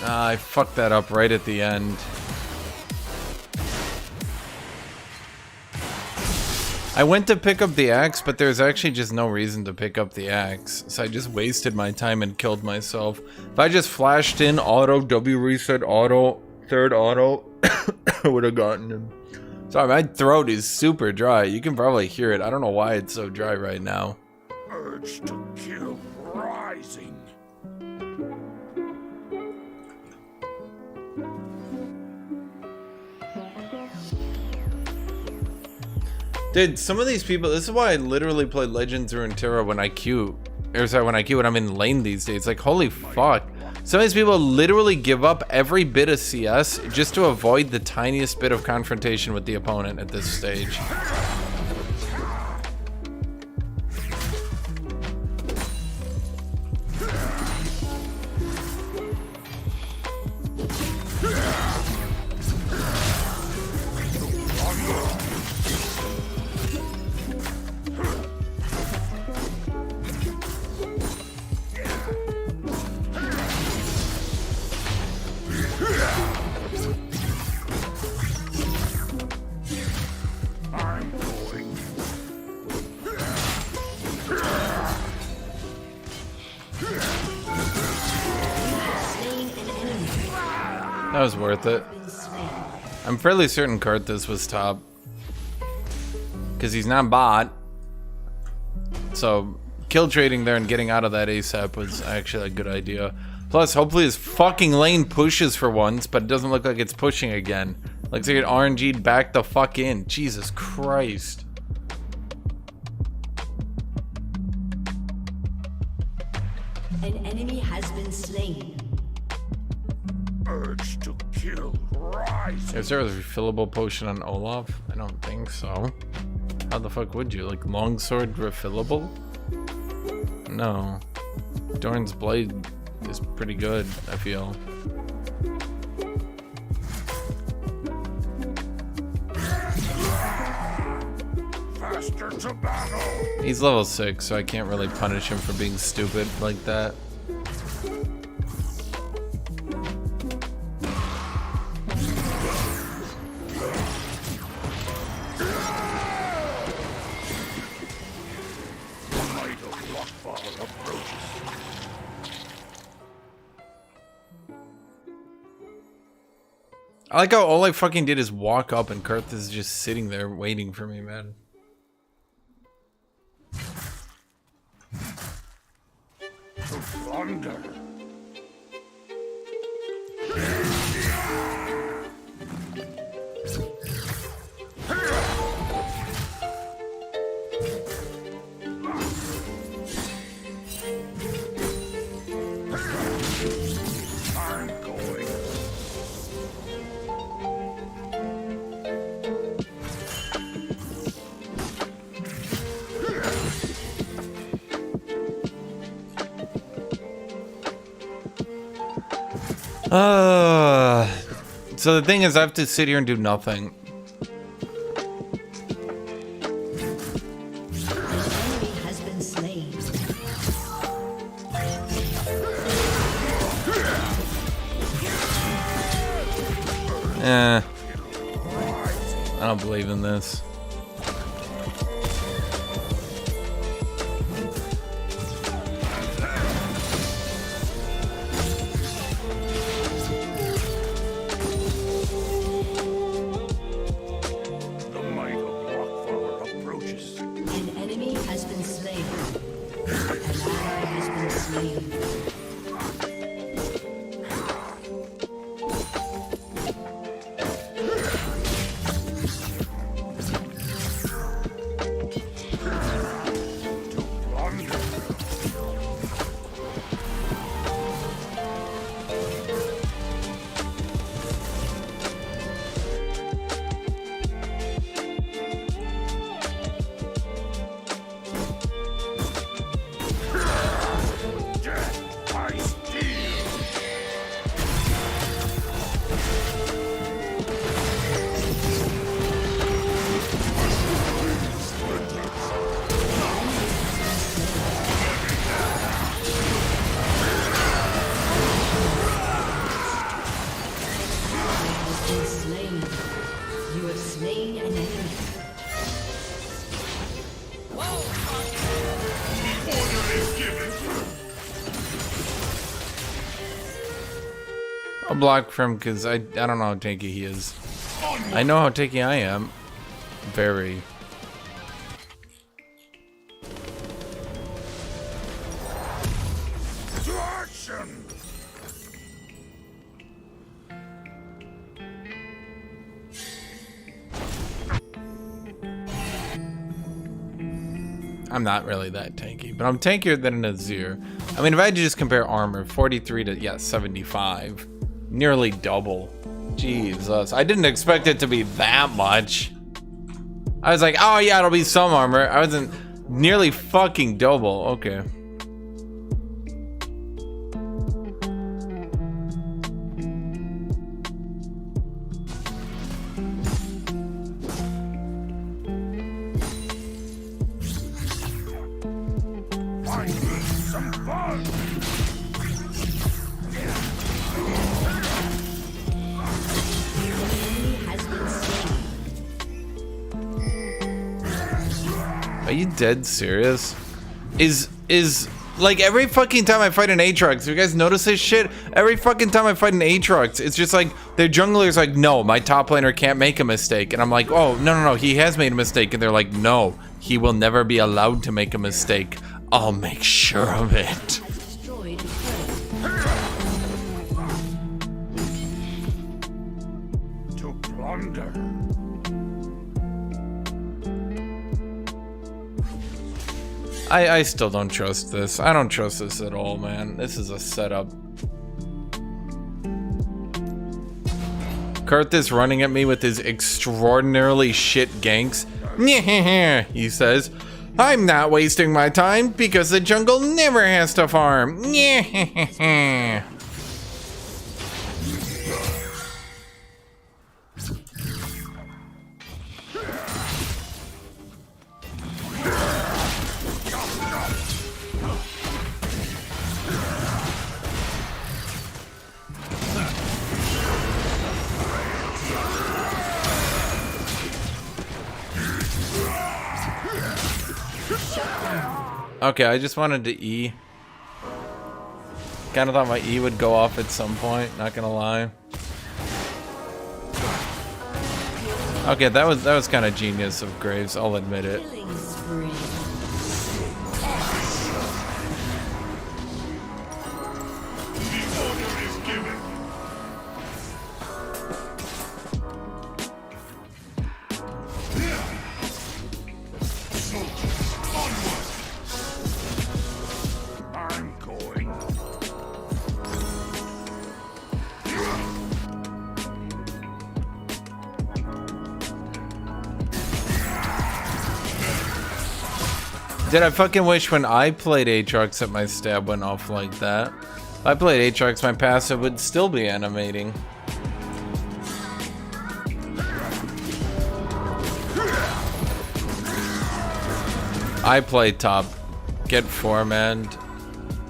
I fucked that up right at the end. I went to pick up the axe, but there's actually just no reason to pick up the axe. So I just wasted my time and killed myself. If I just flashed in auto, W reset auto, third auto, I would have gotten him. Sorry, my throat is super dry. You can probably hear it. I don't know why it's so dry right now. Urge to kill rising. Dude, some of these people, this is why I literally play Legends or Runeterra when I queue. Or sorry, when I'm in lane these days. Like, holy fuck. Some of these people literally give up every bit of CS just to avoid the tiniest bit of confrontation with the opponent at this stage. That was worth it. I'm fairly certain Karthus was top. Because he's not bot. So, kill trading there and getting out of that ASAP was actually a good idea. Plus, hopefully his fucking lane pushes for once, but it doesn't look like it's pushing again. Looks like it RNG'd back the fuck in. Jesus Christ. An enemy has been slain. Urge to kill rising. Is there a refillable potion on Olaf? I don't think so. How the fuck would you? Like, longsword refillable? No. Doran's blade is pretty good, I feel. Faster to battle. He's level 6, so I can't really punish him for being stupid like that. I like how all I fucking did is walk up and Karthus is just sitting there waiting for me, man. Thunder. I'm going. So the thing is, I have to sit here and do nothing. I don't believe in this. The might of Rockfall approaches. An enemy has been slain. An ally has been slain. I'll block from because I don't know how tanky he is. I know how tanky I am. Very. To action! I'm not really that tanky, but I'm tankier than an Azir. I mean, if I had to just compare armor, 43 to, yeah, 75. Nearly double. Jesus. I didn't expect it to be that much. I was like, oh yeah, it'll be some armor. I wasn't nearly fucking double. Okay. Some fun! Are you dead serious? Is like every fucking time I fight an Aatrox, you guys notice this shit? Every fucking time I fight an Aatrox, it's just like their jungler's like, no, my top laner can't make a mistake. And I'm like, oh, no, he has made a mistake. And they're like, no, he will never be allowed to make a mistake. I'll make sure of it. To plunder. I still don't trust this. I don't trust this at all, man. This is a setup. Karthus running at me with his extraordinarily shit ganks. He says, I'm not wasting my time because the jungle never has to farm. Okay, I just wanted to E. Kind of thought my E would go off at some point, not gonna lie. Okay, that was kind of genius of Graves, I'll admit it. Did I fucking wish when I played Aatrox that my stab went off like that? If I played Aatrox, my passive would still be animating. I play top, get 4-manned.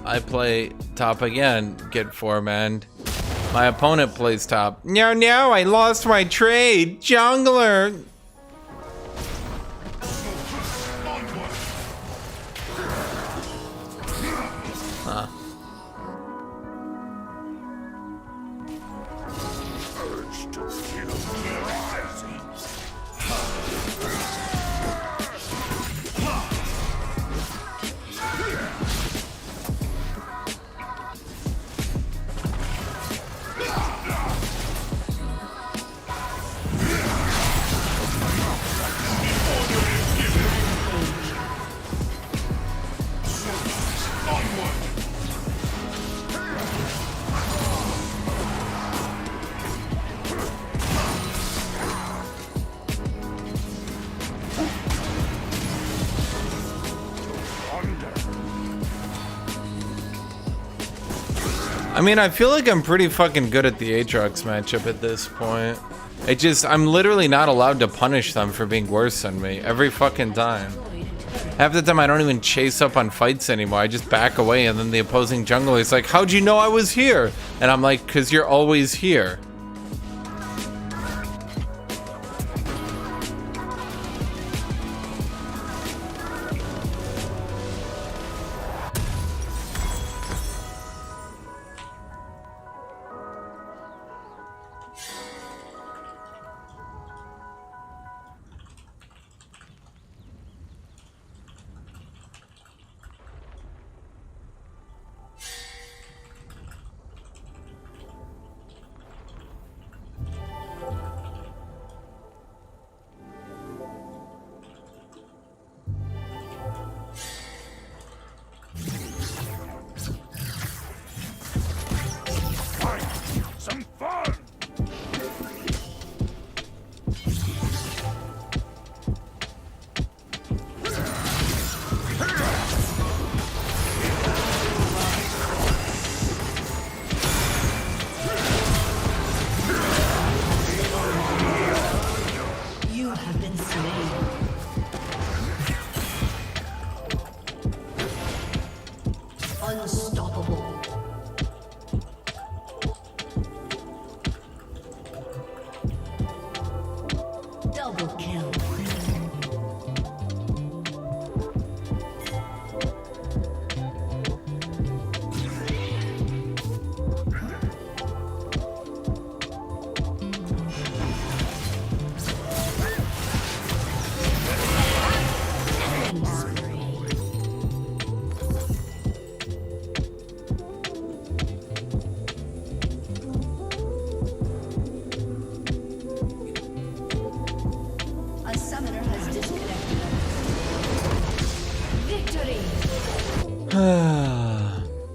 I play top again, get 4-manned. My opponent plays top. No, I lost my trade, jungler. Huh. I mean, I feel like I'm pretty fucking good at the Aatrox matchup at this point. I'm literally not allowed to punish them for being worse than me every fucking time. Half the time I don't even chase up on fights anymore. I just back away and then the opposing jungler is like, how'd you know I was here? And I'm like, cause you're always here.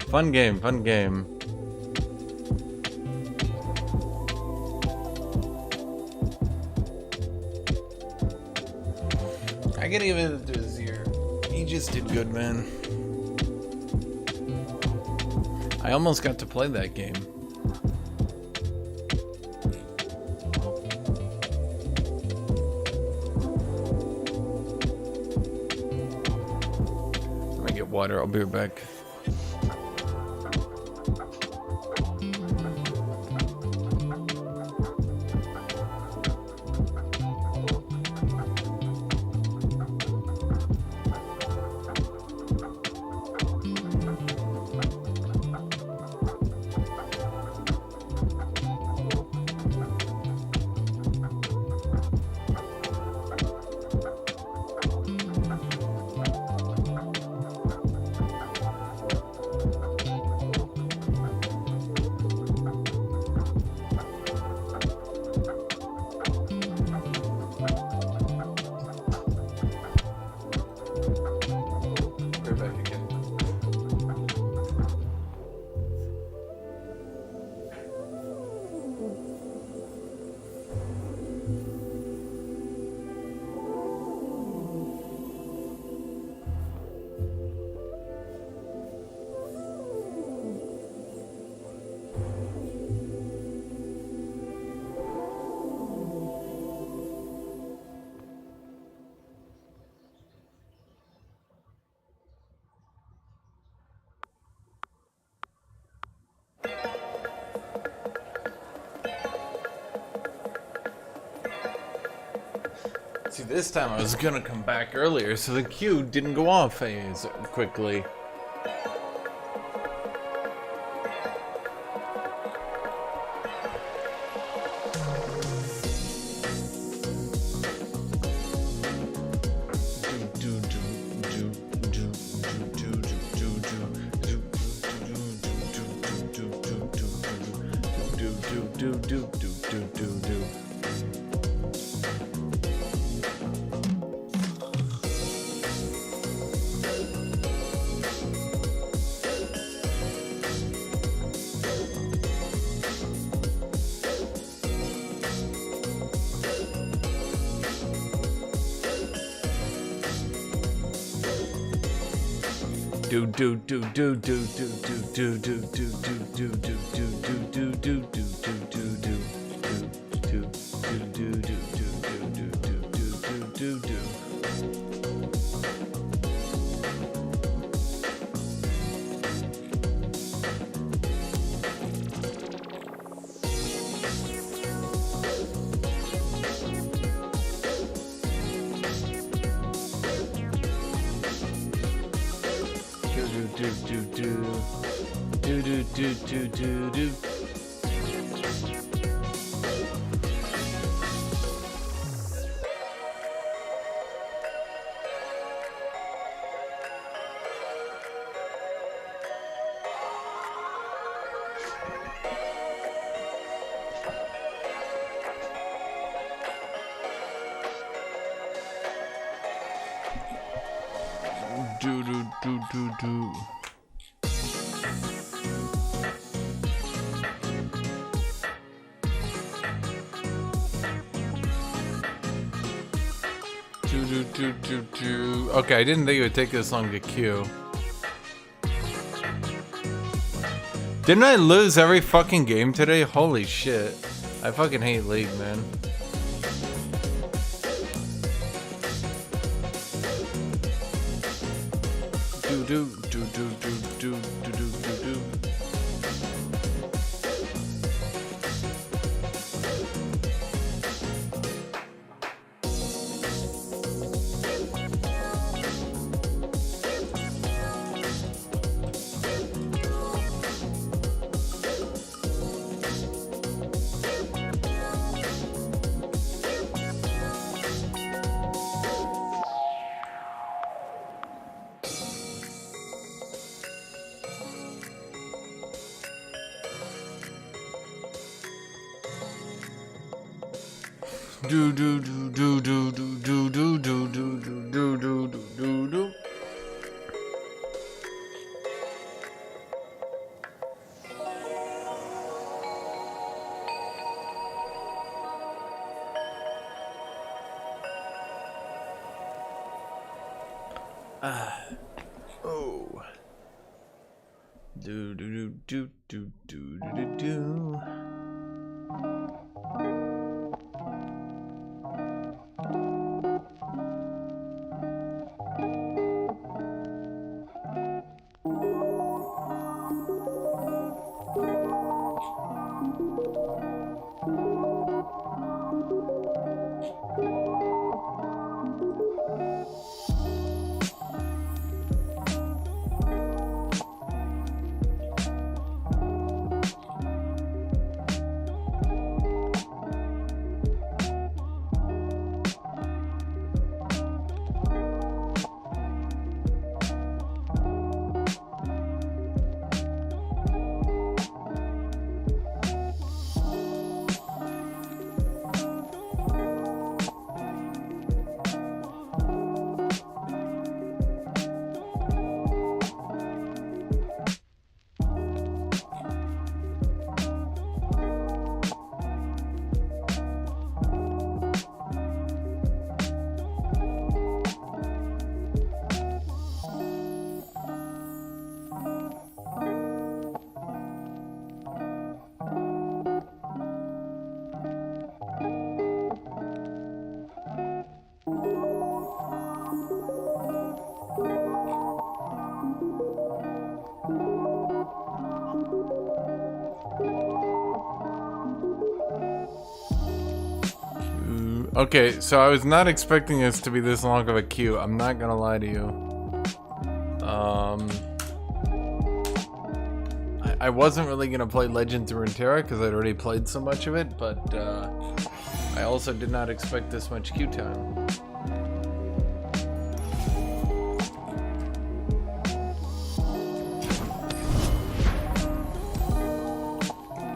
Fun game, fun game. I gotta give it to Azir. He just did good, man. I almost got to play that game. Let me get water, I'll be right back. See, this time I was gonna come back earlier, so the queue didn't go off as quickly. Okay, I didn't think it would take this long to queue. Didn't I lose every fucking game today? Holy shit. I fucking hate League, man. Oh. Do do do do do do do do. Okay, so I was not expecting this to be this long of a queue. I'm not gonna lie to you. I wasn't really gonna play Legends of Runeterra because I'd already played so much of it, but I also did not expect this much queue time.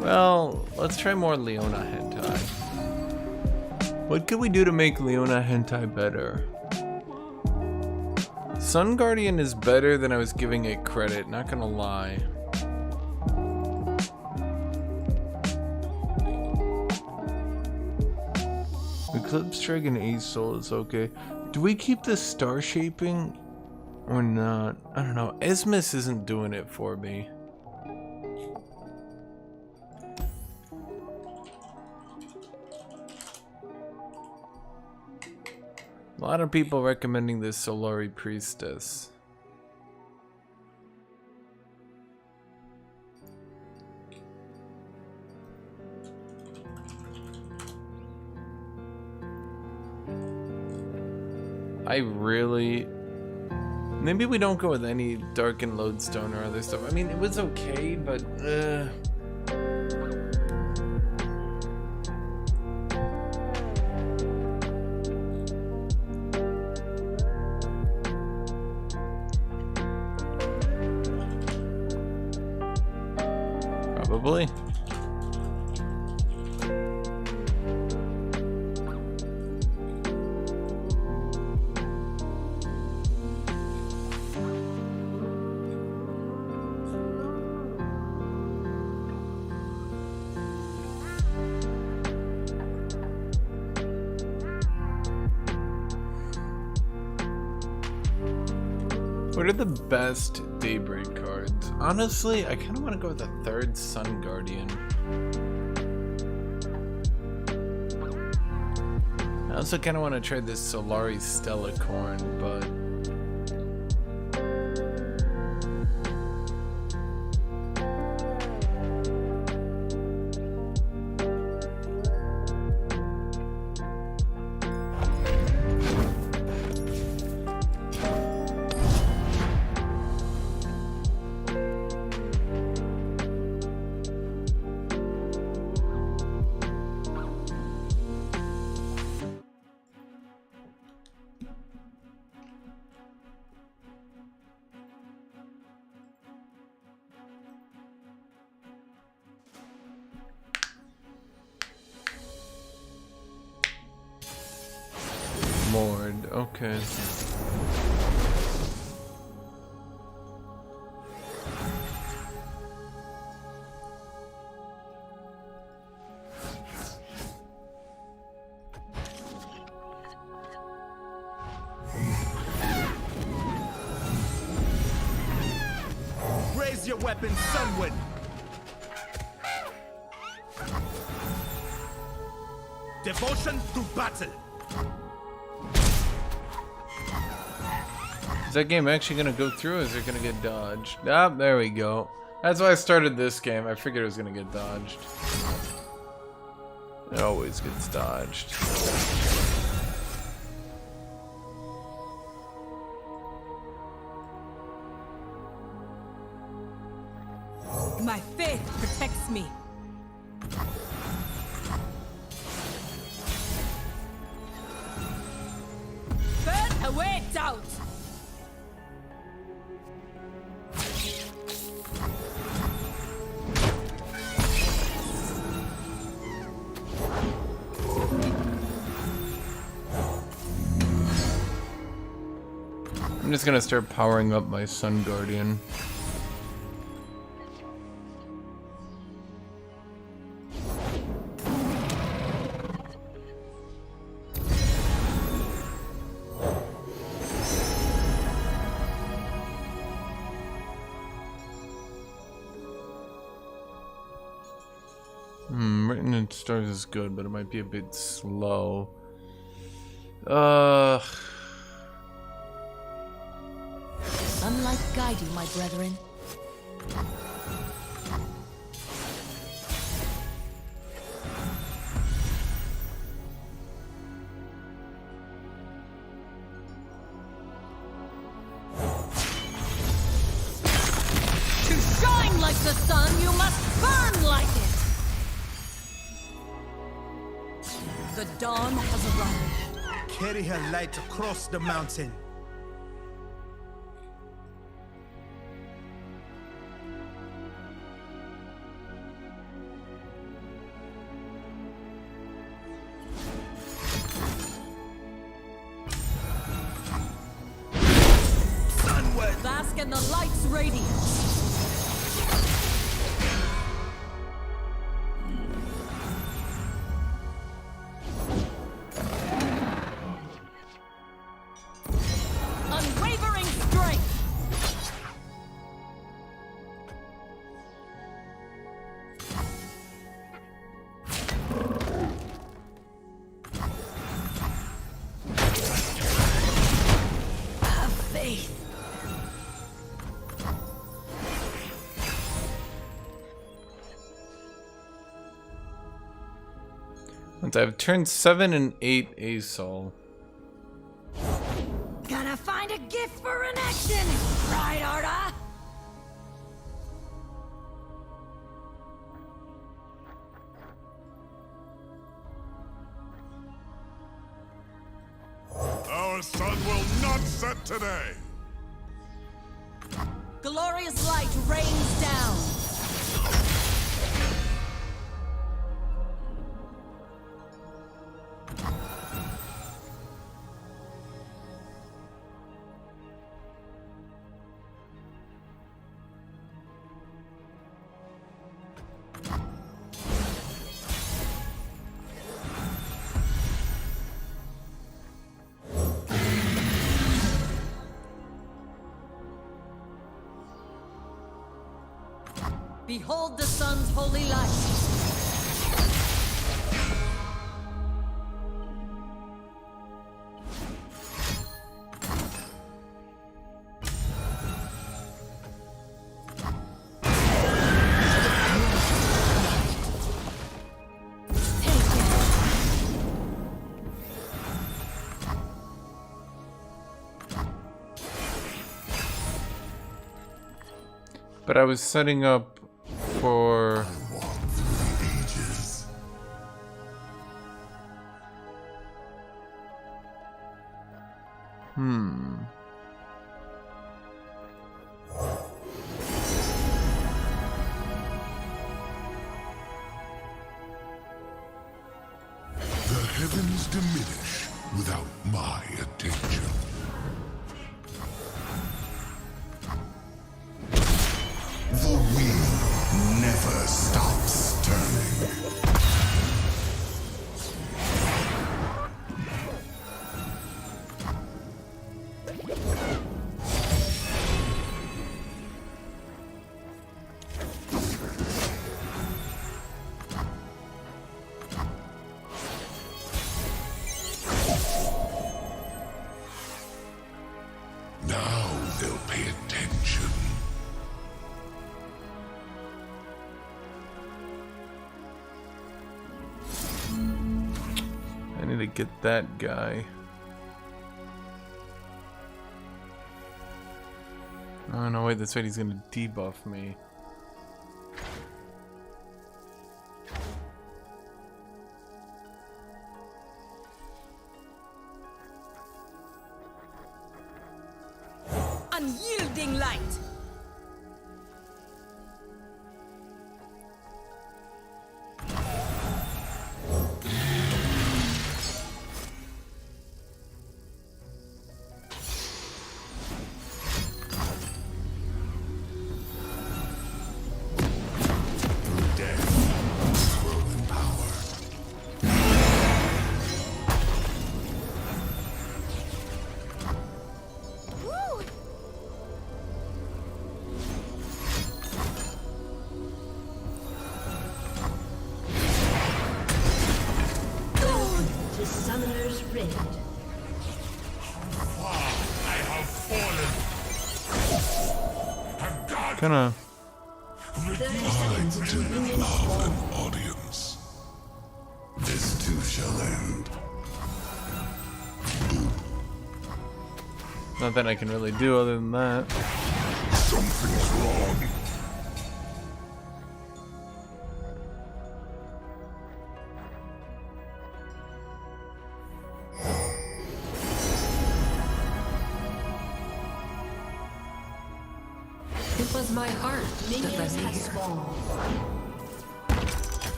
Well, let's try more Leona hentai. What could we do to make Leona hentai better? Sun Guardian is better than I was giving it credit, not gonna lie. Eclipse Dragon Ace Soul is okay. Do we keep the star shaping or not? I don't know. Esmus isn't doing it for me. A lot of people recommending this Solari Priestess. Maybe we don't go with any Darkened Lodestone or other stuff. I mean, it was okay, but probably. What are the best Daybreak cards? Honestly, I kind of want to go with the third Sun Guardian. I also kind of want to try this Solari Stella Corn, but Mord, okay. Raise your weapon, Sunwind! Devotion to battle! Is that game actually gonna go through or is it gonna get dodged? Ah, there we go. That's why I started this game. I figured it was gonna get dodged. It always gets dodged. My faith protects me. Burn away doubt. I'm just gonna start powering up my Sun Guardian. Written in stars is good, but it might be a bit slow. Sunlight guide you, my brethren. The dawn has arrived. Carry her light across the mountain. Bask in the light's radiance. Unwavering strength. Have faith. Once I've turned 7 and 8 ASOL. Gotta find a gift for an action, right, Arda? Our sun will not set today. Glorious light rains down. Behold the sun's holy light. But I was setting up for... The heavens diminish without my attention. The wheel never stops turning. Now they'll pay attention. I need to get that guy. Oh no, wait, that's right, he's gonna debuff me. Unyielding light. The Summoner's Rift. I have fallen. A god Kinda... 30 seconds until minions spawn. audience. This too shall end. Nothing I can really do other than that. Something's wrong. My heart Minions have spawned.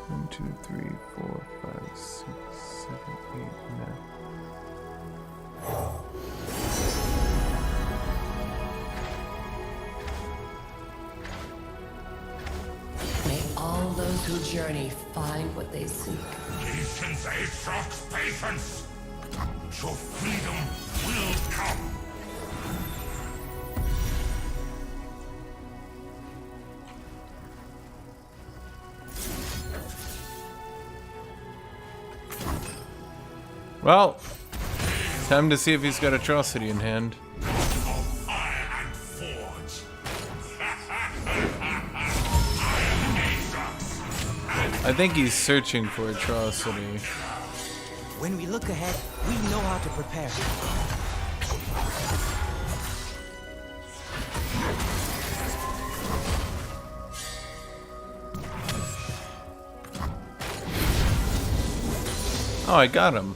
1, 2, 3, 4, 5, 6, 7, 8, 9. May all those who journey find what they seek. Patience, Aatrox, patience! Your freedom will come! Well, time to see if he's got Atrocity in hand. Of fire and forge! I think he's searching for Atrocity. When we look ahead, we know how to prepare. Oh, I got him.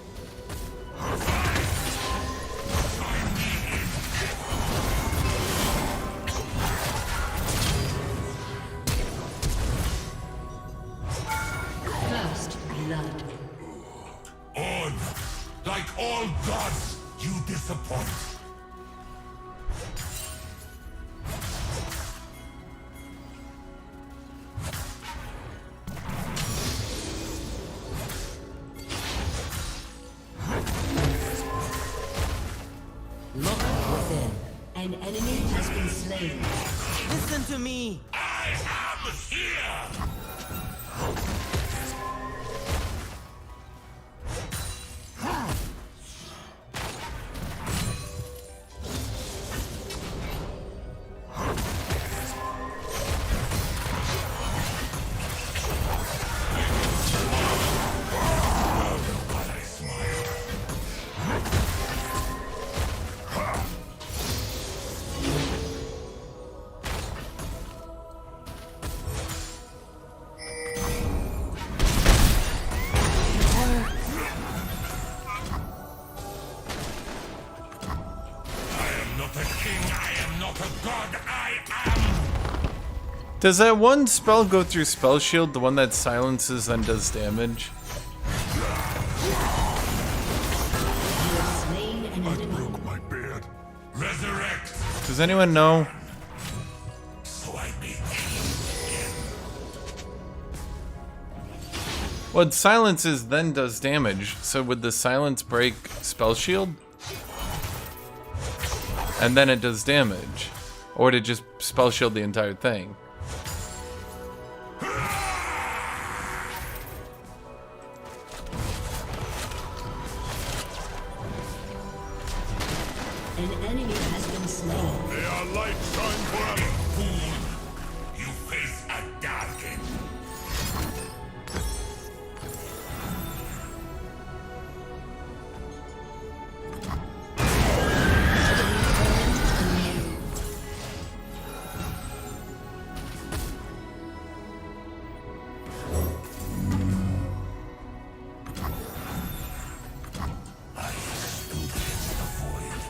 First blood. On! Like all gods, you disappoint! Look within. An enemy has been slain. Listen to me. I am here! Does that one spell go through spell shield, the one that silences and does damage? Slain an enemy. Broke my beard. Resurrect! Does anyone know? So I may What silences then does damage. So would the silence break spell shield? And then it does damage? Or would it just spell shield the entire thing? An enemy has been slain. May our light shine forever! Fool! You face a dark end. I stood against the void.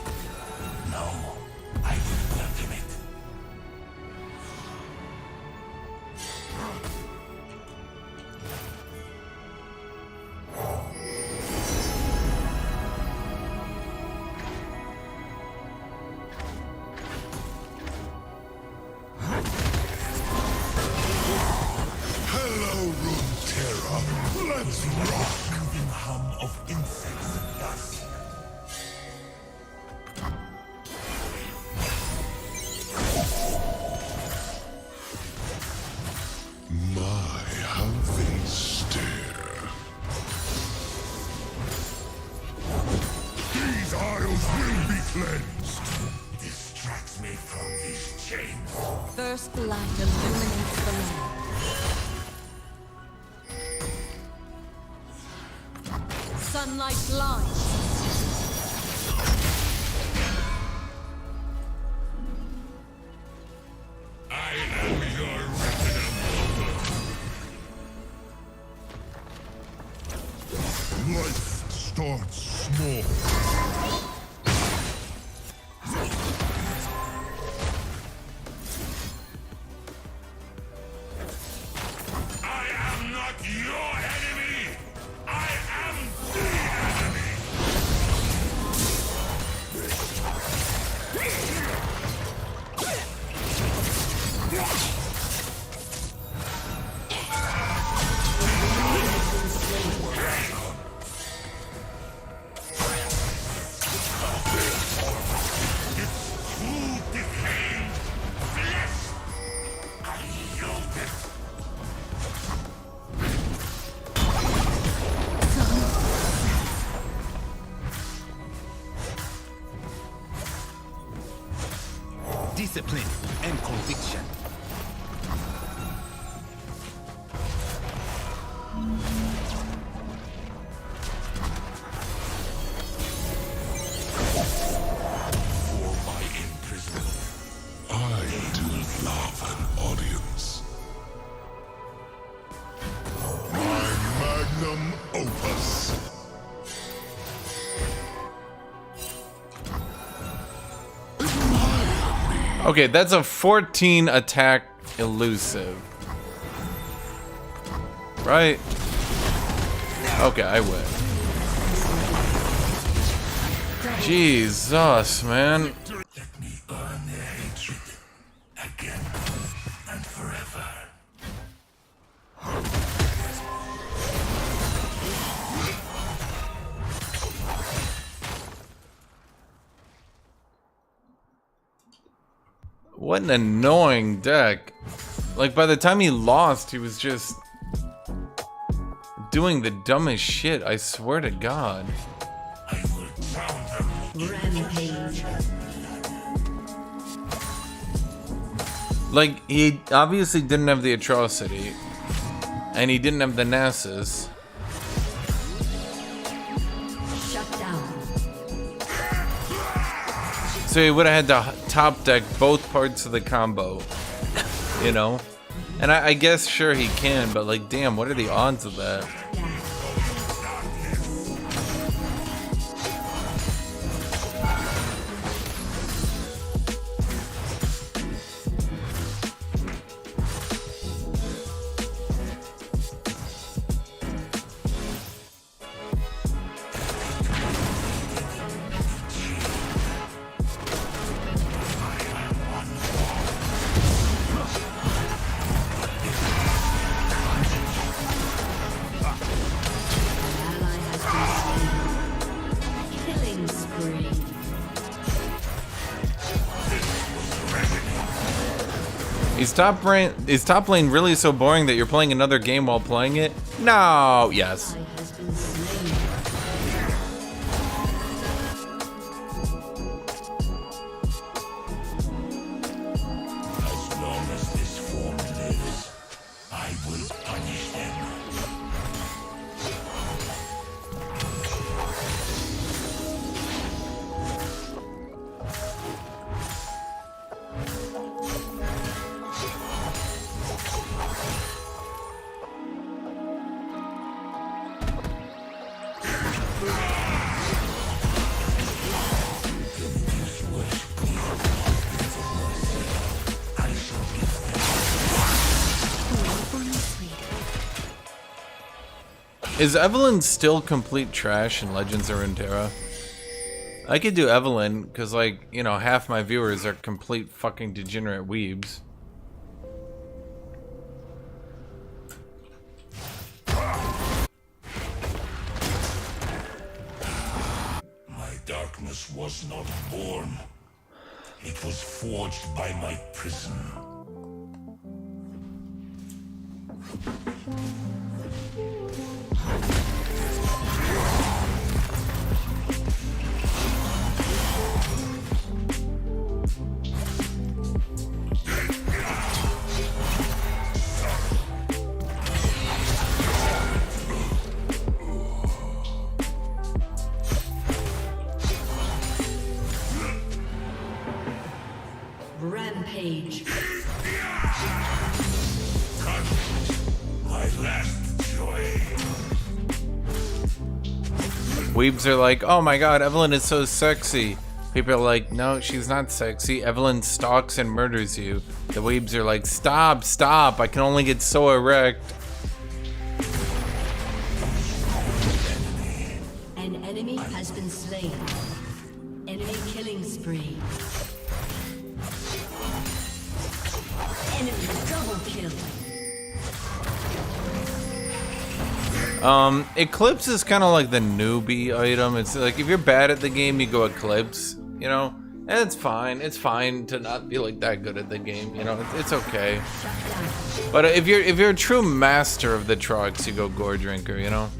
Now I will welcome it. Hello, Runeterra. Let's rock. Moving hum of insects and dust. My, how they stare. These isles will be cleansed. Distracts me from these chains. First light illuminates the land. Sunlight blinds. I am your resident mortal. discipline, and conviction. For my imprisonment, I do love an audience. My magnum opus. Okay, that's a 14 attack elusive. Right? Okay, I win. Jesus, man. Let me earn their hatred again and forever. What an annoying deck. Like, by the time he lost, he was just doing the dumbest shit, I swear to God. I will drown them. Rampage. Like, he obviously didn't have the atrocity, and he didn't have the Nasus. Shut down. So he would have had to top deck both parts of the combo, you know? And I guess, sure, he can, but like, damn, what are the odds of that? Ally has been slain. Killing spree. Is top lane really so boring that you're playing another game while playing it? No, yes. Ally has been slain. As long as this form lives, I will punish them. Is Evelyn still complete trash in Legends of Runeterra? I could do Evelyn, because, like, you know, half my viewers are complete fucking degenerate weebs. My darkness was not born. It was forged by my prison. Rampage. My last joy. Weebs are like, oh my god, Evelyn is so sexy. People are like, no, she's not sexy. Evelyn stalks and murders you. The weebs are like, stop, stop. I can only get so erect. An enemy has been slain. Enemy killing spree. Enemy double kill. Eclipse is kind of like the newbie item. It's like, if you're bad at the game, you go Eclipse, you know? And it's fine. It's fine to not be like that good at the game, you know? It's okay. But if you're a true master of the Aatrox, you go Gore Drinker, you know?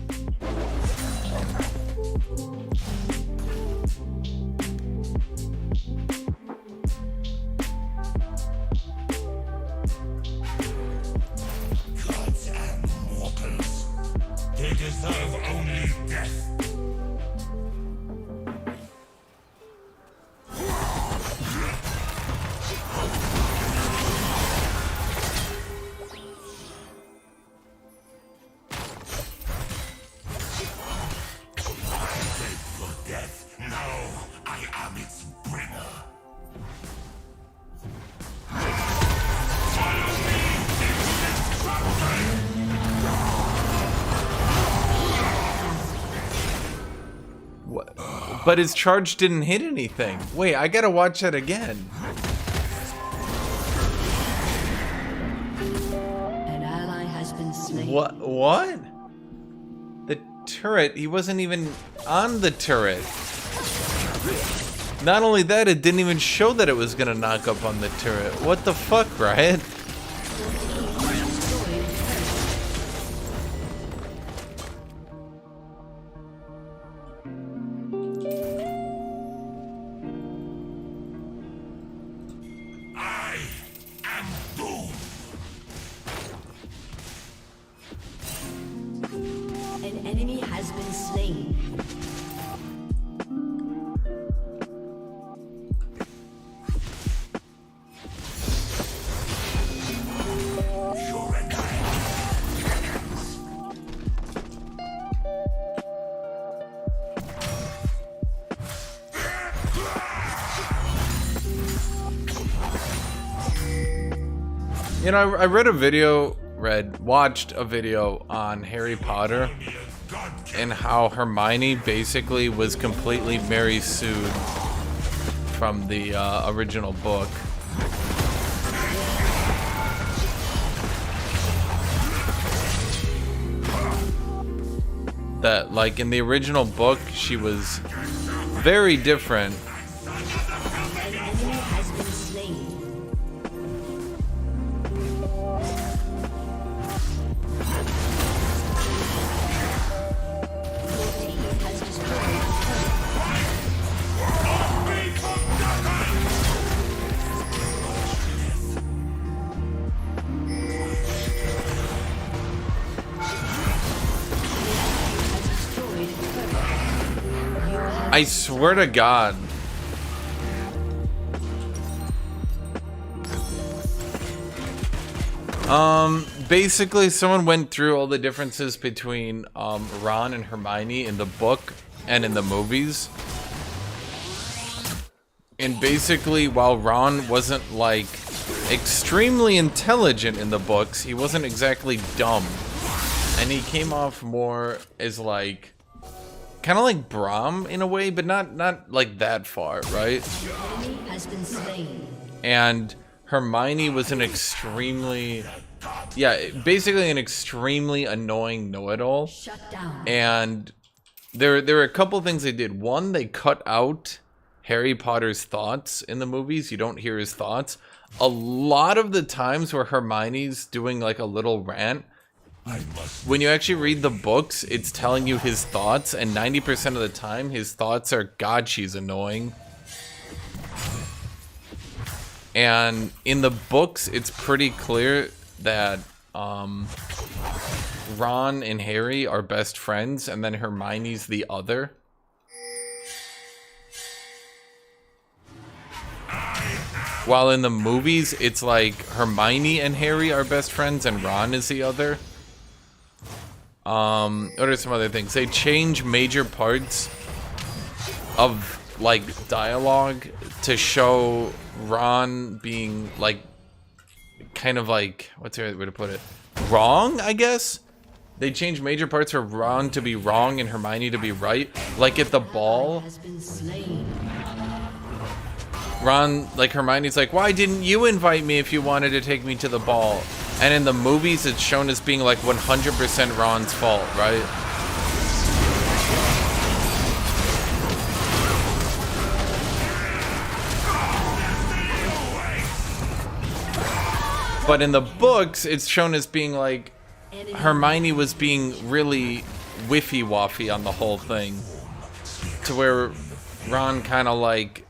am its bringer. What? But his charge didn't hit anything. Wait, I gotta watch that again. An ally has been slain. What? The turret, he wasn't even on the turret. Not only that, it didn't even show that it was gonna knock up on the turret. What the fuck, Riot? I am doomed. An enemy has been slain. You're an You know, I watched a video on Harry Potter and how Hermione basically was completely Mary Sue from the original book. That, like, in the original book, she was very different. An enemy has been slain. Your team has destroyed I swear to God. Basically, someone went through all the differences between Ron and Hermione in the book and in the movies. And basically, while Ron wasn't, like, extremely intelligent in the books, he wasn't exactly dumb. And he came off more as, like, kind of like Braum in a way, but not like that far, right? enemy has been slain. And Hermione was an extremely, basically an extremely annoying know-it-all. Shut down. And there were a couple things they did. One, they cut out Harry Potter's thoughts in the movies. You don't hear his thoughts. A lot of the times where Hermione's doing like a little rant, when you actually read the books, it's telling you his thoughts, and 90% of the time, his thoughts are, God, she's annoying. And in the books, it's pretty clear that Ron and Harry are best friends, and then Hermione's the other. While in the movies, it's like Hermione and Harry are best friends, and Ron is the other. What are some other things? They change major parts of, like, dialogue to show Ron being, like, kind of like, what's the right way to put it? Wrong, I guess? They change major parts for Ron to be wrong and Hermione to be right. Like at the ball, Has been slain. Ron, like, Hermione's like, why didn't you invite me if you wanted to take me to the ball? And in the movies, it's shown as being like 100% Ron's fault, right? But in the books, it's shown as being like Hermione was being really whiffy-waffy on the whole thing. To where Ron kind of like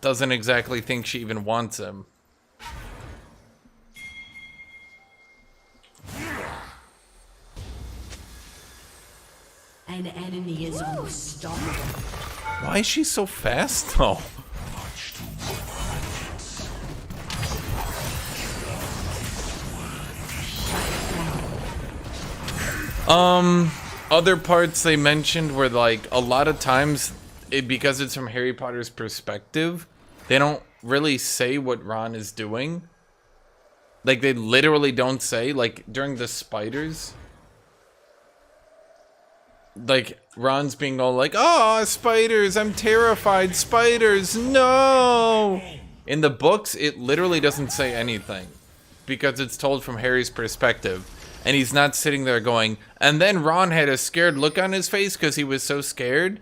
doesn't exactly think she even wants him. An enemy is unstoppable. Why is she so fast though? Other parts they mentioned were like a lot of times because it's from Harry Potter's perspective, they don't really say what Ron is doing. Like, they literally don't say, like, during the spiders. Like, Ron's being all like, oh, spiders, I'm terrified, spiders, no! In the books, it literally doesn't say anything. Because it's told from Harry's perspective. And he's not sitting there going, and then Ron had a scared look on his face because he was so scared.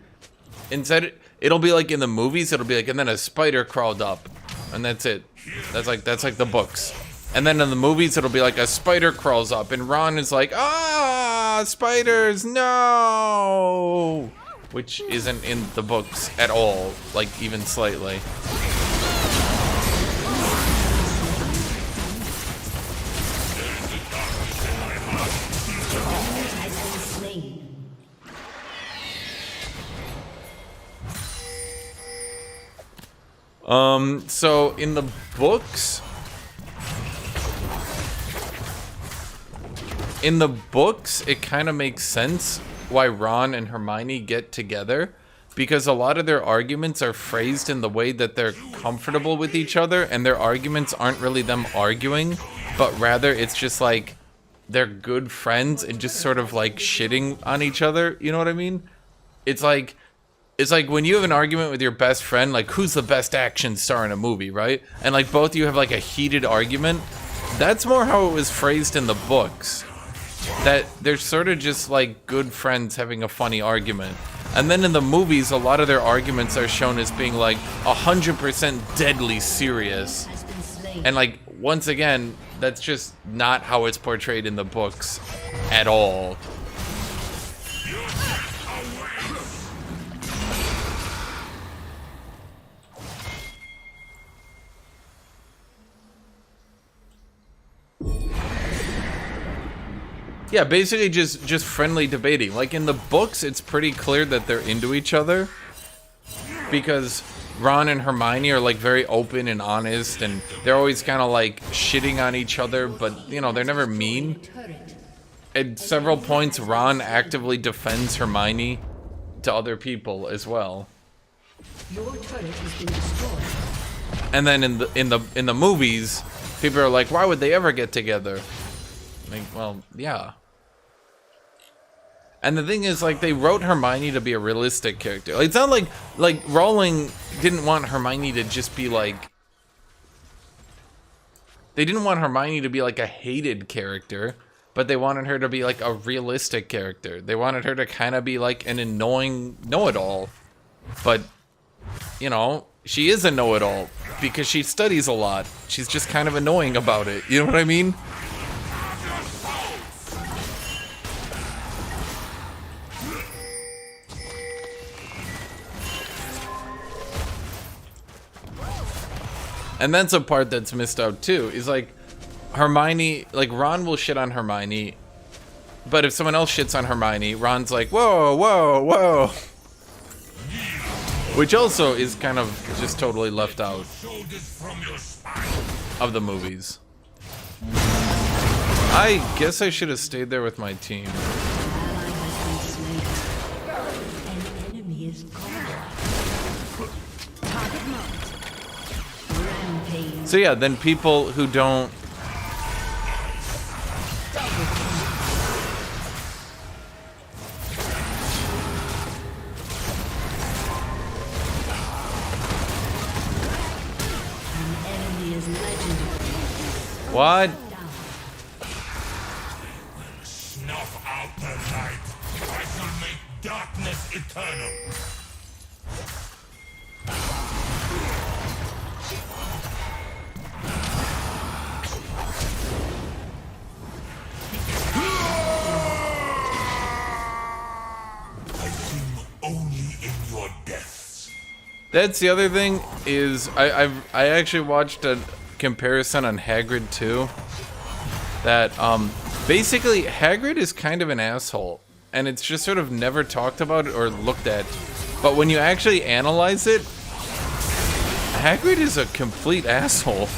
Instead, it'll be like in the movies, it'll be like, and then a spider crawled up. And that's it. That's like the books. And then in the movies, it'll be like a spider crawls up, and Ron is like, ah, spiders, no! Which isn't in the books at all, like even slightly. So in the books, it kind of makes sense why Ron and Hermione get together, because a lot of their arguments are phrased in the way that they're comfortable with each other, and their arguments aren't really them arguing, but rather it's just like they're good friends and just sort of like shitting on each other, you know what I mean? It's like when you have an argument with your best friend, like who's the best action star in a movie, right? And like both of you have like a heated argument. That's more how it was phrased in the books. That they're sort of just like good friends having a funny argument. And then in the movies, a lot of their arguments are shown as being like 100% deadly serious. And like, once again, that's just not how it's portrayed in the books at all. Yeah, basically just friendly debating. Like in the books, it's pretty clear that they're into each other because Ron and Hermione are like very open and honest, and they're always kind of like shitting on each other, but you know, they're never mean. At several points, Ron actively defends Hermione to other people as well. Your turret has been destroyed. And then in the movies, people are like, why would they ever get together? Like, well, yeah. And the thing is, like, they wrote Hermione to be a realistic character. Like, it's not like Rowling didn't want Hermione to just be like... They didn't want Hermione to be like a hated character, but they wanted her to be like a realistic character. They wanted her to kind of be like an annoying know-it-all. But, you know, she is a know-it-all because she studies a lot. She's just kind of annoying about it. You know what I mean? And that's a part that's missed out too, is like Hermione, like Ron will shit on Hermione, but if someone else shits on Hermione, Ron's like, whoa, whoa, whoa. Which also is kind of just totally left out of the movies. I guess I should have stayed there with my team. An enemy is gone. Target marked. Rampage. So yeah, then people who don't... An enemy is legendary. What? Snuff out the light. I shall make darkness eternal. I sing only in your deaths. That's the other thing, is I actually watched a comparison on Hagrid too. That basically Hagrid is kind of an asshole, and it's just sort of never talked about or looked at. But when you actually analyze it, Hagrid is a complete asshole.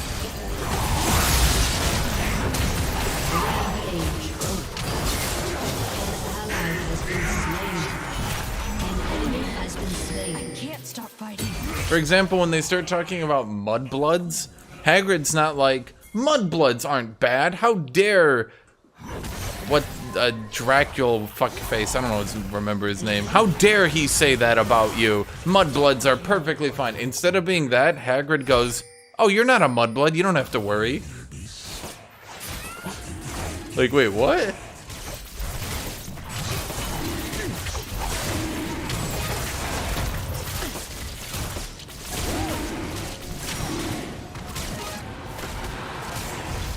For example, when they start talking about mudbloods, Hagrid's not like, mudbloods aren't bad. How dare... What... Dracula fuckface, I don't know, remember his name. How dare he say that about you? Mudbloods are perfectly fine. Instead of being that, Hagrid goes, oh, you're not a mudblood, you don't have to worry. Like, wait, what?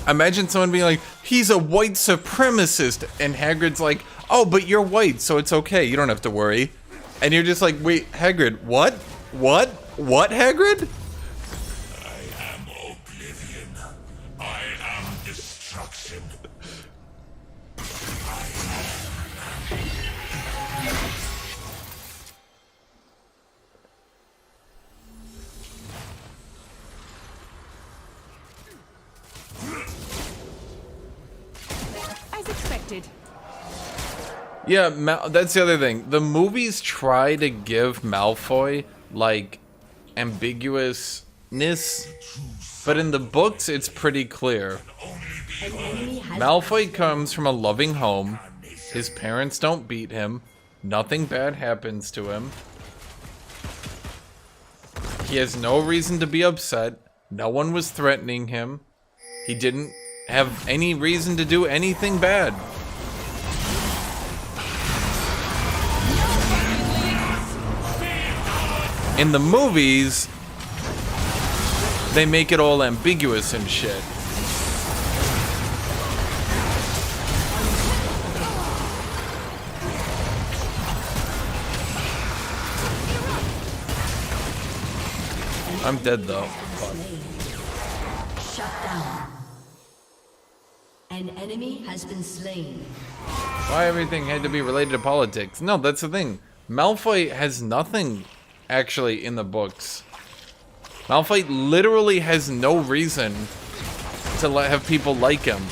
Imagine someone being like, he's a white supremacist, and Hagrid's like, oh, but you're white, so it's okay, you don't have to worry. And you're just like, wait, Hagrid, what? What? What, Hagrid? I am oblivion. I am destruction. As expected. Yeah, that's the other thing. The movies try to give Malfoy, like, ambiguousness, but in the books, it's pretty clear. An enemy has Malfoy comes from a loving home. His parents don't beat him. Nothing bad happens to him. He has no reason to be upset. No one was threatening him. He didn't have any reason to do anything bad. In the movies, they make it all ambiguous and shit. I'm dead though. Shut down. An enemy has been slain. Why everything had to be related to politics? No, that's the thing. Malfoy has nothing actually in the books. Malfoy literally has no reason to have people like him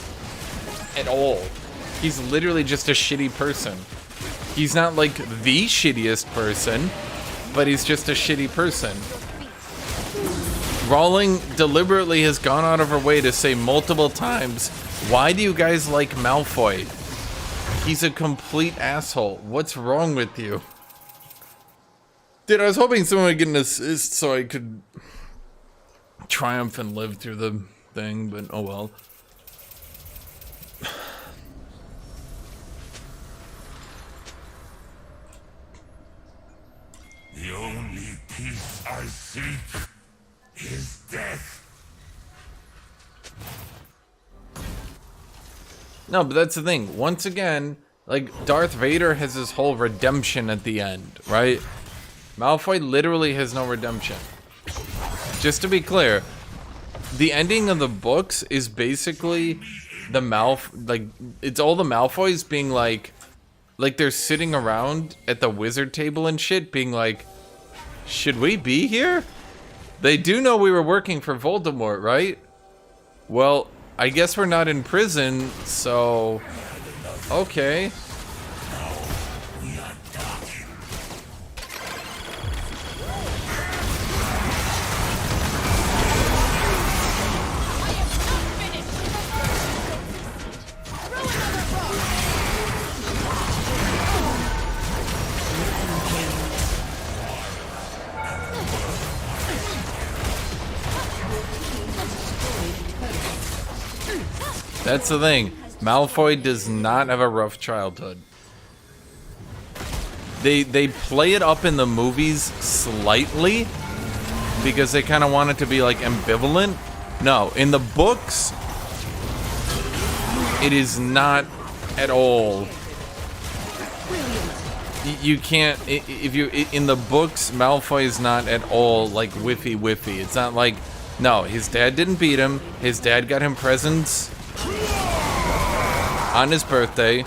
at all. He's literally just a shitty person. He's not like the shittiest person, but he's just a shitty person. Rowling deliberately has gone out of her way to say multiple times, why do you guys like Malfoy? He's a complete asshole. What's wrong with you? Dude, I was hoping someone would get an assist so I could triumph and live through the thing, but oh well. The only peace I seek is death. No, but that's the thing. Once again, like, Darth Vader has his whole redemption at the end, right? Malfoy literally has no redemption. Just to be clear, the ending of the books is basically the it's all the Malfoys being like they're sitting around at the wizard table and shit, being like, should we be here? They do know we were working for Voldemort, right? Well, I guess we're not in prison, so... okay. That's the thing. Malfoy does not have a rough childhood. They play it up in the movies slightly because they kind of want it to be like ambivalent. No, in the books, it is not at all. You can't, if you, in the books, Malfoy is not at all like whiffy. It's not like, no, his dad didn't beat him. His dad got him presents on his birthday.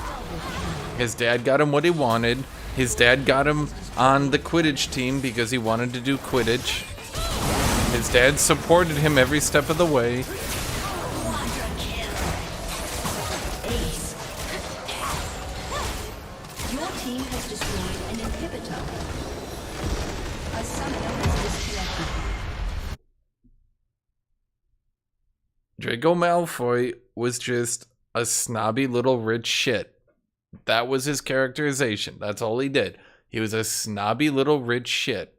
His dad got him what he wanted. His dad got him on the Quidditch team because he wanted to do Quidditch. His dad supported him every step of the way. Your team has destroyed an inhibitor. A summoner has disconnected. Draco Malfoy was just a snobby little rich shit. That was his characterization. That's all he did. He was a snobby little rich shit.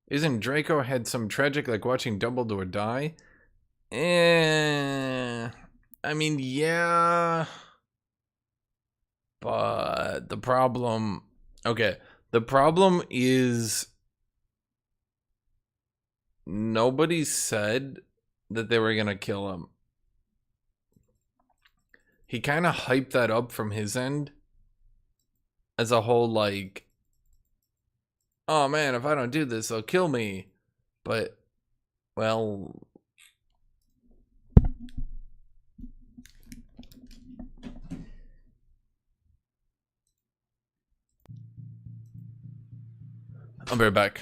Isn't Draco had some tragic, like watching Dumbledore die? I mean, yeah. But the problem... Okay, the problem is... Nobody said that they were gonna kill him. He kind of hyped that up from his end. As a whole, like... Oh man, if I don't do this, they'll kill me. But, well... I'll be right back.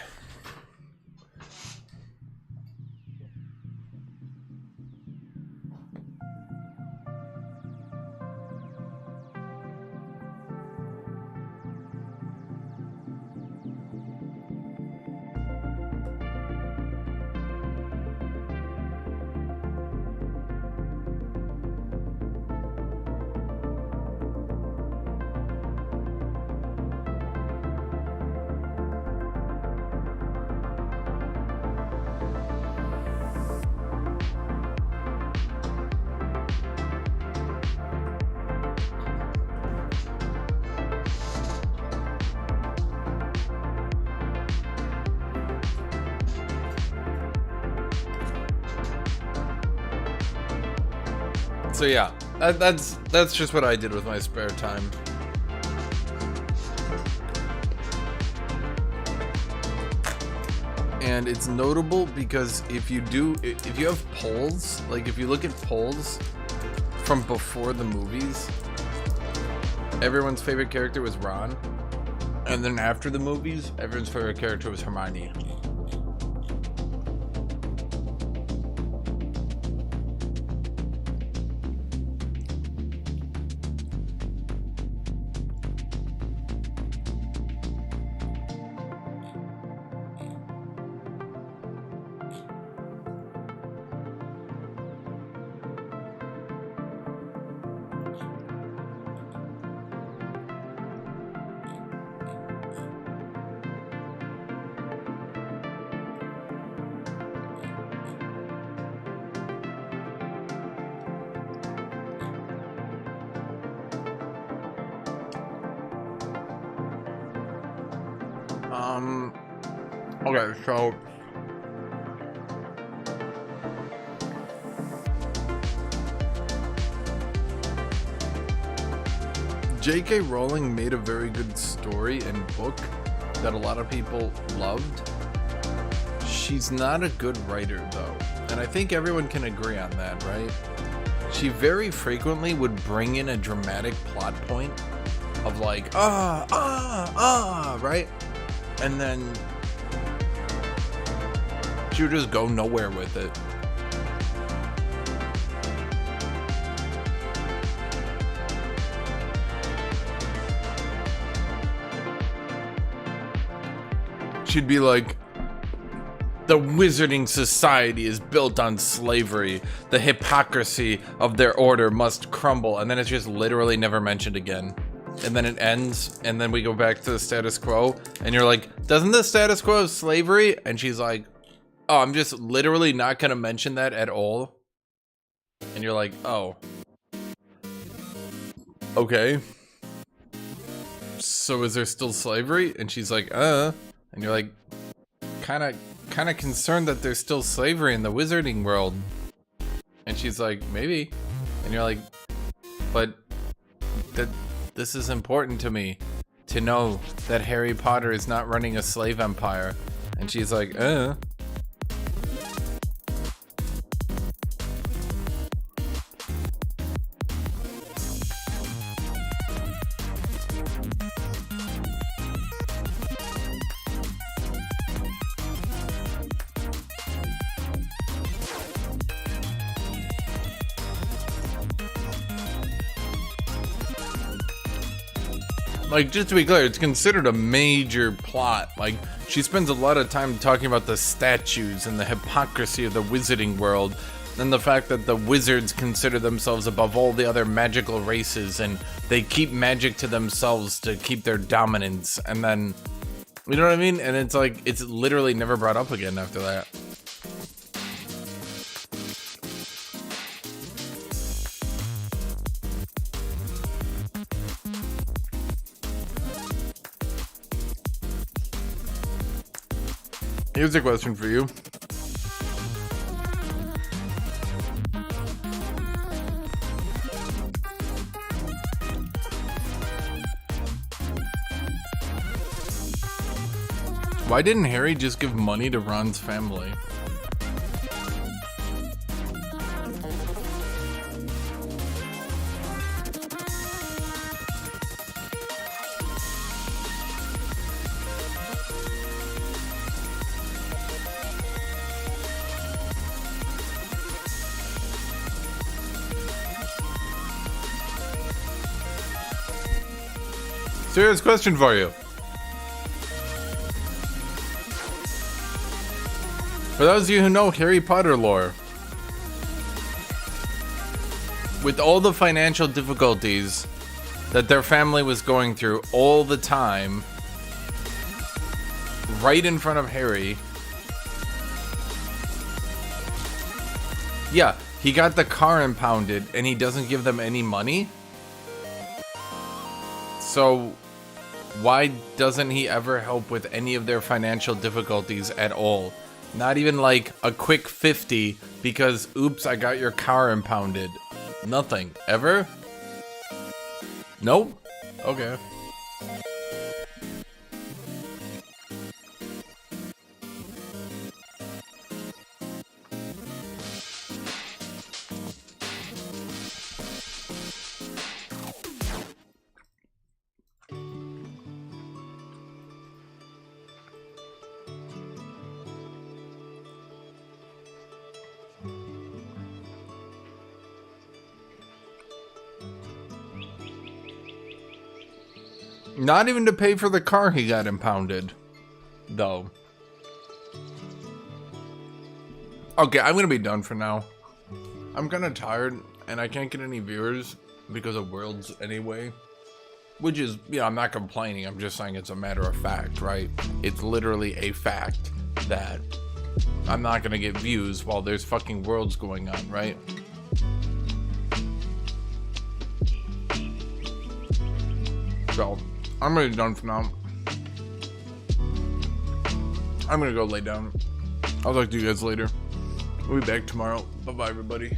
So yeah, that's just what I did with my spare time. And it's notable because if you have polls, like if you look at polls from before the movies, everyone's favorite character was Ron. And then after the movies, everyone's favorite character was Hermione. Okay, so J.K. Rowling made a very good story and book that a lot of people loved. She's not a good writer though, and I think everyone can agree on that, right? She very frequently would bring in a dramatic plot point of like, right? And then she would just go nowhere with it. She'd be like, the Wizarding Society is built on slavery. The hypocrisy of their order must crumble. And then it's just literally never mentioned again. And then it ends, and then we go back to the status quo. And you're like, doesn't the status quo have slavery? And she's like, oh, I'm just literally not going to mention that at all. And you're like, oh. Okay. So is there still slavery? And she's like, And you're like, kind of concerned that there's still slavery in the wizarding world. And she's like, maybe. And you're like, but this is important to me to know that Harry Potter is not running a slave empire. And she's like, Like, just to be clear, it's considered a major plot. Like, she spends a lot of time talking about the statues and the hypocrisy of the wizarding world, and the fact that the wizards consider themselves above all the other magical races, and they keep magic to themselves to keep their dominance, and then, you know what I mean? And it's like, it's literally never brought up again after that. Here's a question for you. Why didn't Harry just give money to Ron's family? Serious question for you. For those of you who know Harry Potter lore, with all the financial difficulties that their family was going through all the time, right in front of Harry, yeah, he got the car impounded and he doesn't give them any money? So why doesn't he ever help with any of their financial difficulties at all? Not even like a quick 50 because, oops, I got your car impounded. Nothing. Ever? Nope. Okay. Not even to pay for the car he got impounded, though. Okay, I'm gonna be done for now. I'm kind of tired, and I can't get any viewers because of Worlds anyway. Which is, you know, I'm not complaining. I'm just saying it's a matter of fact, right? It's literally a fact that I'm not gonna get views while there's fucking Worlds going on, right? So, I'm really done for now. I'm gonna go lay down. I'll talk to you guys later. We'll be back tomorrow. Bye-bye, everybody.